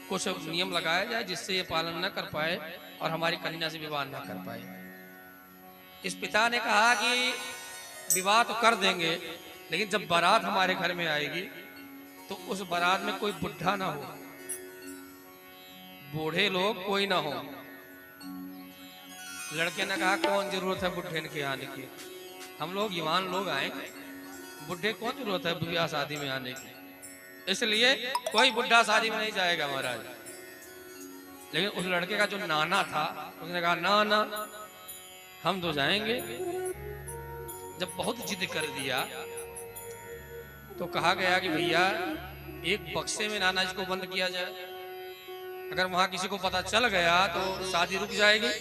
कुछ नियम लगाया जाए जिससे ये पालन न कर पाए और हमारी कन्या से विवाह न कर पाए। इस पिता ने कहा कि विवाह तो कर देंगे, लेकिन जब बारात हमारे घर में आएगी तो उस बारात में कोई बुढ़ा ना हो, बूढ़े लोग कोई ना हो। लड़के ने कहा कौन जरूरत है बुढ़े के आने की, हम लोग जवान लोग आएंगे, बुढ़े कौन जरूरत है ब्याह शादी में आने की, इसलिए कोई बुढ़ा शादी में नहीं जाएगा महाराज। लेकिन उस लड़के का जो नाना था उसने कहा ना ना हम तो जाएंगे। जब बहुत जिद कर दिया तो कहा गया कि भैया एक बक्से में नाना जी को बंद किया जाए, अगर वहां किसी को पता चल गया तो शादी रुक जाएगी।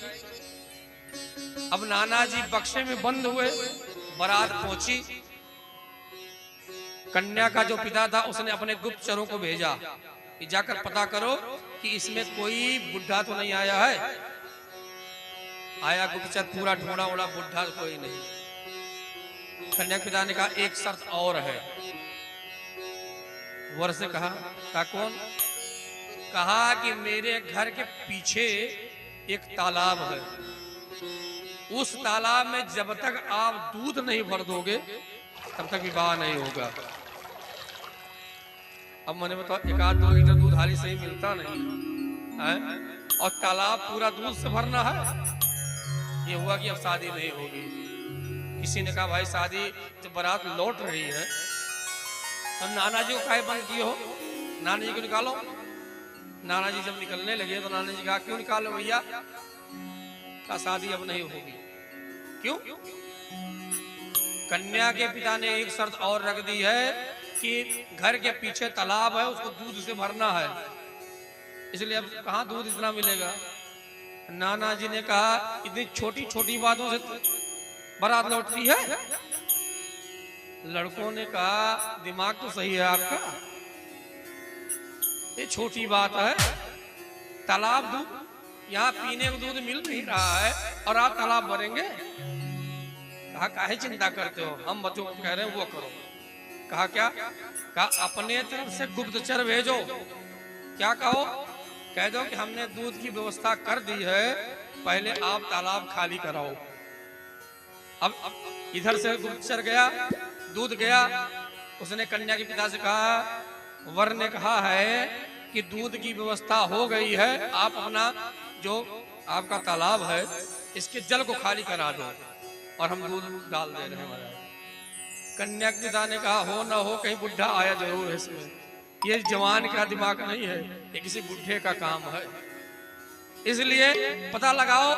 अब नाना जी बक्से में बंद हुए, बारात पहुंची, कन्या का जो पिता था उसने अपने गुप्तचरों को भेजा कि जाकर पता करो कि इसमें कोई बुढ़ा तो नहीं आया है। आया गुप्तचर, पूरा ढूंढा उड़ा, बुढ़ा कोई नहीं। कन्या के पिता ने कहा एक शर्त और है। वर से कहा कौन? कहा कि मेरे घर के पीछे एक तालाब है, उस तालाब में जब तक आप दूध नहीं भर दोगे तब तक विवाह नहीं होगा। अब मैंने बताओ 1-2 लीटर दूध हाली सही मिलता नहीं है, और तालाब पूरा दूध से भरना है। ये हुआ कि अब शादी नहीं होगी। किसी ने कहा भाई शादी जब बारात लौट रही है तो नाना जी को काहे बंद किए हो, नाना जी को निकालो। नाना जी जब निकलने लगे तो नाना जी कहा क्यों निकालो भैया, का शादी अब नहीं होगी। क्यों? कन्या के पिता ने एक शर्त और रख दी है कि घर के पीछे तालाब है, उसको दूध से भरना है, इसलिए अब कहां दूध इतना मिलेगा। नाना जी ने कहा इतनी छोटी छोटी बातों से बारात लौटती है। लड़कों ने कहा दिमाग तो सही है आपका, ये छोटी बात है, तालाब दूध यहाँ पीने को दूध मिल नहीं रहा है और आप तालाब भरेंगे। कहा काहे चिंता करते हो, हम बच्चों को कह रहे हैं वो करो। कहा क्या? कहा अपने तरफ से गुप्तचर भेजो। क्या कहो? कह दो कि हमने दूध की व्यवस्था कर दी है, पहले आप तालाब खाली कराओ। अब इधर से गुप्तचर गया, दूध गया, उसने कन्या के पिता से कहा वर ने कहा है कि दूध की व्यवस्था हो गई है, आप अपना जो आपका तालाब है इसके जल को खाली करा दो और हम दूध डाल दे रहे हैं महाराज। कन्या के पिता ने कहा हो ना हो कहीं बुढ़ा आया जरूर है इसमें, ये जवान का दिमाग नहीं है, ये किसी बुढ़े का काम है, इसलिए पता लगाओ।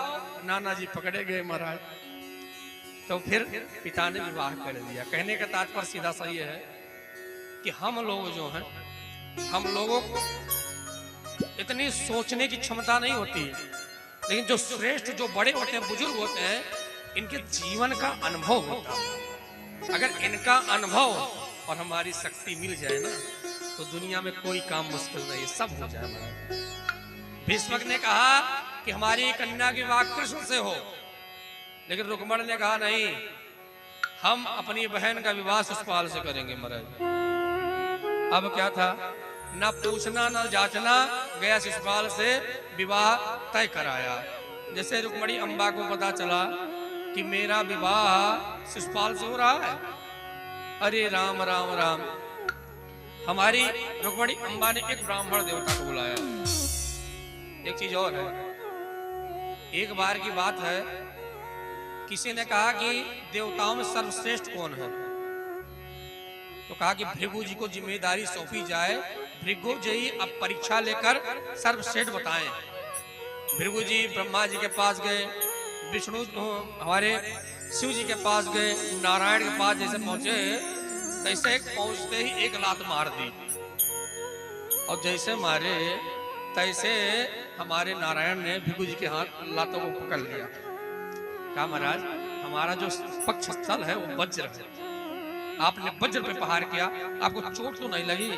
नाना जी पकड़े गए महाराज। तो फिर पिता ने विवाह कर दिया। कहने का तात्पर्य सीधा सा ये है कि हम लोग जो हैं, हम लोगों को इतनी सोचने की क्षमता नहीं होती, लेकिन जो श्रेष्ठ जो बड़े होते हैं, बुजुर्ग होते हैं, इनके जीवन का अनुभव होता है। अगर इनका अनुभव और हमारी शक्ति मिल जाए ना तो दुनिया में कोई काम मुश्किल नहीं, सब हो जाए महाराज। भीष्मक ने कहा कि हमारी कन्या की विवाह कृष्ण से हो, लेकिन रुक्मण ने कहा नहीं, हम अपनी बहन का विवाह शिशुपाल से करेंगे महाराज। अब क्या था, ना पूछना ना जांचना, गया शिशुपाल से विवाह तय कराया। जैसे रुक्मणी अम्बा को पता चला कि मेरा विवाह शिशुपाल से हो रहा है, अरे राम राम राम, हमारी रुक्मणी अम्बा ने एक ब्राह्मण देवता को बुलाया। एक चीज और है, एक बार की बात है, किसी ने कहा कि देवताओं में सर्वश्रेष्ठ कौन है, तो कहा कि भृगु जी को जिम्मेदारी सौंपी जाए, भृगु जी अब परीक्षा लेकर सर्वश्रेष्ठ बताएं। भृगु जी ब्रह्मा जी के पास गए, विष्णु हमारे शिव जी के पास गए, नारायण के पास जैसे पहुंचे तैसे पहुंचते ही एक लात मार दी, और जैसे मारे तैसे हमारे नारायण ने भृगु जी के हाथ लातों को पकड़ लिया। कहा महाराज हमारा जो पक्ष स्थल है वो वज्र है, आपने वज्र पे प्रहार किया, आपको चोट तो नहीं लगी?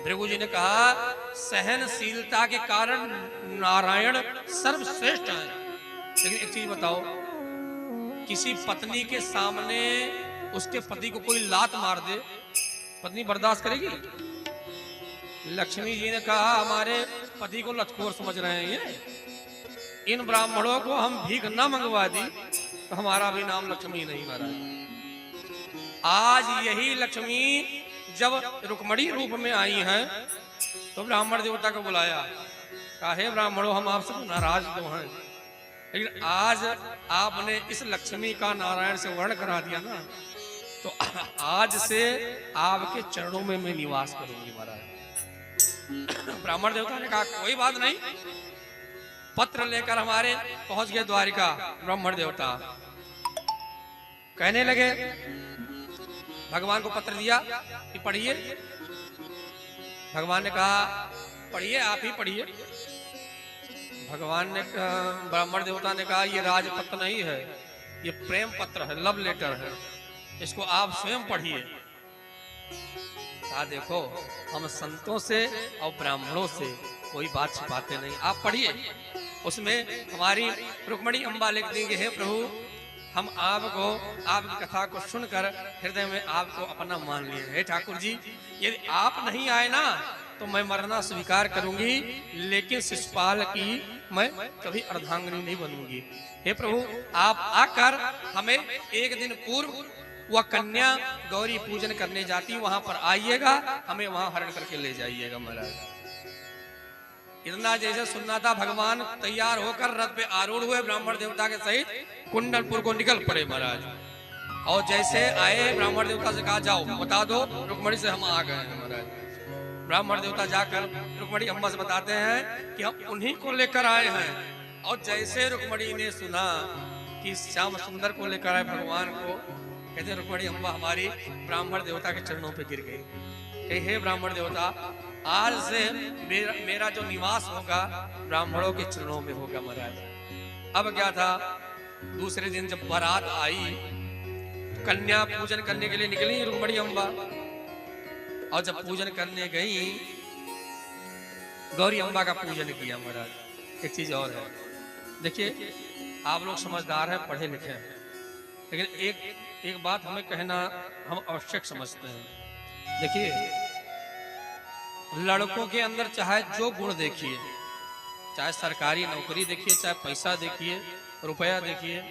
भृगु जी ने कहा सहनशीलता के कारण नारायण सर्वश्रेष्ठ हैं, लेकिन एक चीज बताओ, किसी पत्नी के सामने उसके पति को कोई लात मार दे, पत्नी बर्दाश्त करेगी? लक्ष्मी जी ने कहा हमारे पति को लतखोर समझ रहे हैं ये, इन ब्राह्मणों को हम भीख न मंगवा दी तो हमारा भी नाम लक्ष्मी नहीं मारा। आज यही लक्ष्मी जब रुक्मणी रूप में आई हैं तो ब्राह्मण देवता को बुलाया, कहा हे ब्राह्मणों हम आपसे नाराज तो हैं, लेकिन आज आपने इस लक्ष्मी का नारायण से वर्ण करा दिया ना, तो आज से आपके चरणों में मैं निवास करूंगी महाराज। ब्राह्मण देवता ने कहा कोई बात नहीं। पत्र लेकर हमारे पहुंच गए द्वारिका ब्राह्मण देवता, कहने लगे भगवान को पत्र दिया कि पढ़िए। भगवान ने कहा पढ़िए, आप ही पढ़िए। भगवान ने ब्राह्मण देवता ने कहा ये राजपत्र नहीं है, ये प्रेम पत्र है, लव लेटर है, इसको आप स्वयं पढ़िए। कहा देखो हम संतों से और ब्राह्मणों से कोई बात छिपाते नहीं, आप पढ़िए। उसमें हमारी रुक्मणी अम्बा लिख देंगे हे प्रभु हम आपको आपकी कथा को सुनकर हृदय में आपको अपना मान लिए। हे ठाकुर जी यदि आप नहीं आए ना तो मैं मरना स्वीकार करूंगी, लेकिन शिशुपाल की मैं कभी अर्धांगिनी नहीं बनूंगी। हे प्रभु आप आकर हमें एक दिन पूर्व वह कन्या गौरी पूजन करने जाती, वहां पर आइएगा, हमें वहां हरण करके ले जाइएगा महाराज। इतना जैसे सुनना था, भगवान तैयार होकर रथ पे आरूढ़ हुए, ब्राह्मण देवता के सहित कुंडलपुर को निकल पड़े महाराज। और जैसे आए, ब्राह्मण देवता से कहा जाओ बता दो रुक्मणी से हम आ गए हैं महाराज। ब्राह्मण देवता जाकर रुक्मणी अम्बा से बताते हैं कि हम उन्हीं को लेकर आए हैं। और जैसे रुक्मणी ने सुना कि श्याम सुंदर को लेकर आए भगवान को, कहते रुक्मणी अम्बा हमारी ब्राह्मण देवता के चरणों पे गिर गई, कहे हे ब्राह्मण देवता, आज से मेरा जो निवास होगा ब्राह्मणों के चरणों में होगा महाराज। अब क्या था, दूसरे दिन जब बारात आई, कन्या पूजन करने के लिए निकली रुक्मणी अम्बा, और जब पूजन करने गई, गौरी अम्बा का पूजन किया महाराज। एक चीज और है, देखिए आप लोग समझदार हैं, पढ़े लिखे हैं, लेकिन एक बात हमें कहना हम आवश्यक समझते हैं। देखिए लड़कों के अंदर चाहे जो गुण देखिए, चाहे सरकारी नौकरी देखिए, चाहे पैसा देखिए, रुपया देखिए,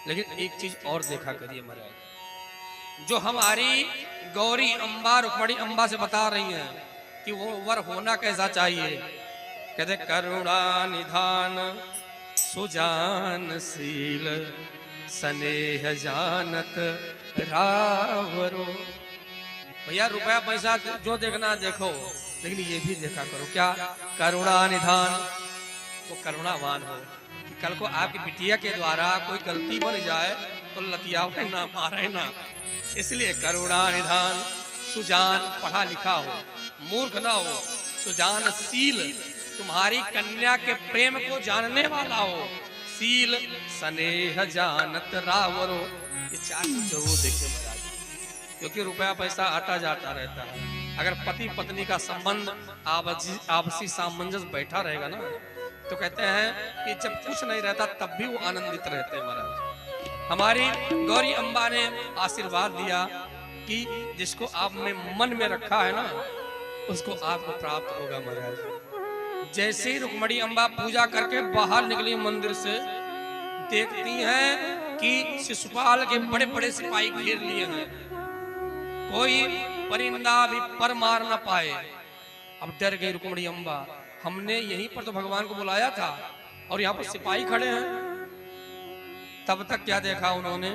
लेकिन एक चीज और देखा करिए महाराज, जो हमारी गौरी अम्बा रुक्मणी अम्बा से बता रही हैं कि वो वर होना कैसा चाहिए। कहते करुणा निधान सुजानशील स्नेह जानत रावरो। भैया रुपया पैसा जो देखना देखो, लेकिन ये भी देखा करो क्या, करुणा निधान, वो करुणावान हो। कल को आपकी बिटिया के द्वारा कोई गलती बन जाए तो लतियावे ना, मारे ना, इसलिए करुणा निधान, सुजान, पढ़ा लिखा हो, मूर्ख ना हो, सुजानशील, तुम्हारी कन्या के प्रेम को जानने वाला हो, शील स्नेह जानत रावरो। ये चार चीज जरूर देखे महाराज, क्योंकि रुपया पैसा आता जाता रहता है। अगर पति पत्नी का संबंध आपसी सामंजस्य बैठा रहेगा ना, तो कहते हैं कि जब कुछ नहीं रहता तब भी वो आनंदित रहते हैं महाराज। हमारी गौरी अम्बा ने आशीर्वाद दिया कि जिसको आपने मन में रखा है ना, उसको आपको प्राप्त होगा महाराज। जैसे ही रुक्मणी अम्बा पूजा करके बाहर निकली मंदिर से, देखती हैं कि शिशुपाल के बड़े बड़े सिपाही घेर लिए हैं, कोई परिंदा भी पर मार न पाए। अब डर गई रुक्मणी अम्बा, हमने यहीं पर तो भगवान को बुलाया था और यहाँ पर सिपाही खड़े हैं। तब तक क्या देखा उन्होंने,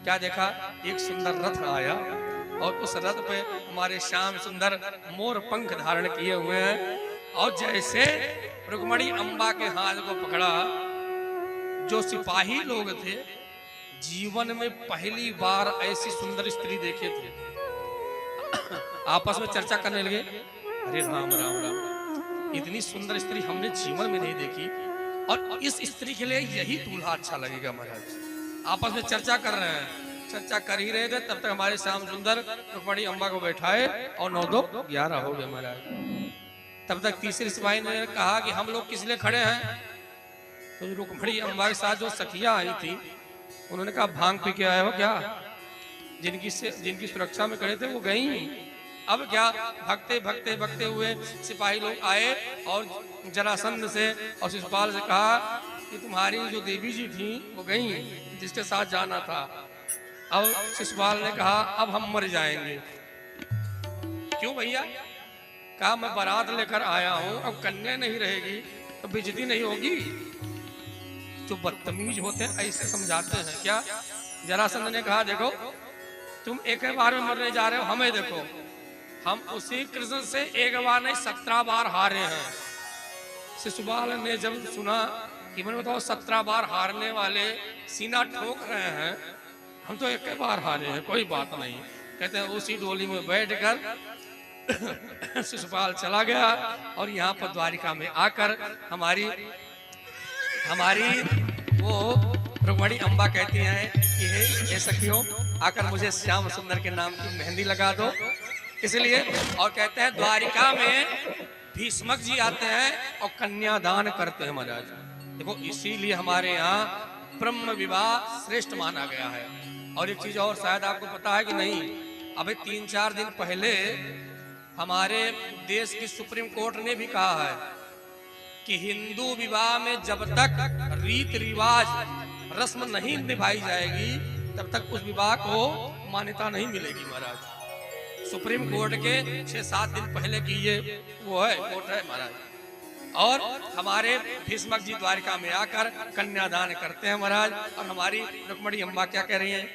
क्या देखा, एक सुंदर रथ आया और उस रथ पे हमारे श्याम सुंदर मोर पंख धारण किए हुए हैं। और जैसे रुक्मणी अम्बा के हाथ को पकड़ा, जो सिपाही लोग थे जीवन में पहली बार ऐसी सुंदर स्त्री देखे थे, आपस में चर्चा करने लगे, अरे राम राम राम, इतनी सुंदर स्त्री हमने जीवन में नहीं देखी, और इस स्त्री के लिए यही दूल्हा अच्छा लगेगा महाराज। आपस में चर्चा कर रहे हैं, चर्चा कर ही रहे थे, तब तक हमारे श्याम सुंदर रुक्मणी अम्बा को बैठाए और 9-2-11 हो गए महाराज। तब तक तीसरी सिपाही ने कहा कि हम लोग किस लिए खड़े हैं, तो रुक्मणी अम्बा के साथ जो सखियां आई थी उन्होंने कहा भांग पी के आए हो क्या, जिनकी सुरक्षा में खड़े थे वो गई। अब क्या, भगते भगते भगते हुए सिपाही लोग आए और जरासंध से और शिशुपाल से कहा कि तुम्हारी जो देवी जी थी वो गई, जिसके साथ जाना था। अब शिशुपाल ने कहा अब हम मर जाएंगे। क्यों भैया, कहा मैं बारात लेकर आया हूं, अब कन्या नहीं रहेगी तो बेइज्जती नहीं होगी। जो बदतमीज होते हैं ऐसे समझाते हैं क्या। जरासंध ने कहा देखो तुम एक बार में मरने जा रहे हो, हमें देखो, हम उसी कृष्ण से एक बार नहीं 17 बार हारे हैं। शिशुपाल ने जब सुना कि मैंने बताओ 17 बार हारने वाले सीना ठोक रहे हैं, हम तो एक बार हारे हैं, कोई बात नहीं। कहते हैं उसी डोली में बैठकर शिशुपाल चला गया और यहाँ पर द्वारिका में आकर हमारी वो रुक्मणी अम्बा कहती हैं कि हे सखियों, आकर मुझे श्याम सुंदर के नाम की मेहंदी लगा दो। इसलिए और कहते हैं द्वारिका में भीष्मक जी आते हैं और कन्यादान करते हैं महाराज। देखो इसीलिए हमारे यहाँ ब्रह्म विवाह श्रेष्ठ माना गया है। और एक चीज और शायद आपको पता है कि नहीं, अभी 3-4 दिन पहले हमारे देश की सुप्रीम कोर्ट ने भी कहा है कि हिंदू विवाह में जब तक रीति रिवाज रस्म नहीं निभाई जाएगी तब तक उस विवाह को मान्यता नहीं मिलेगी महाराज। सुप्रीम कोर्ट के 6-7 दिन पहले की ये वो है कोर्ट है महाराज। और हमारे भीष्मक जी द्वारिका में आकर कन्यादान करते हैं महाराज। और हमारी रुक्मणी अम्मा क्या कह रही हैं?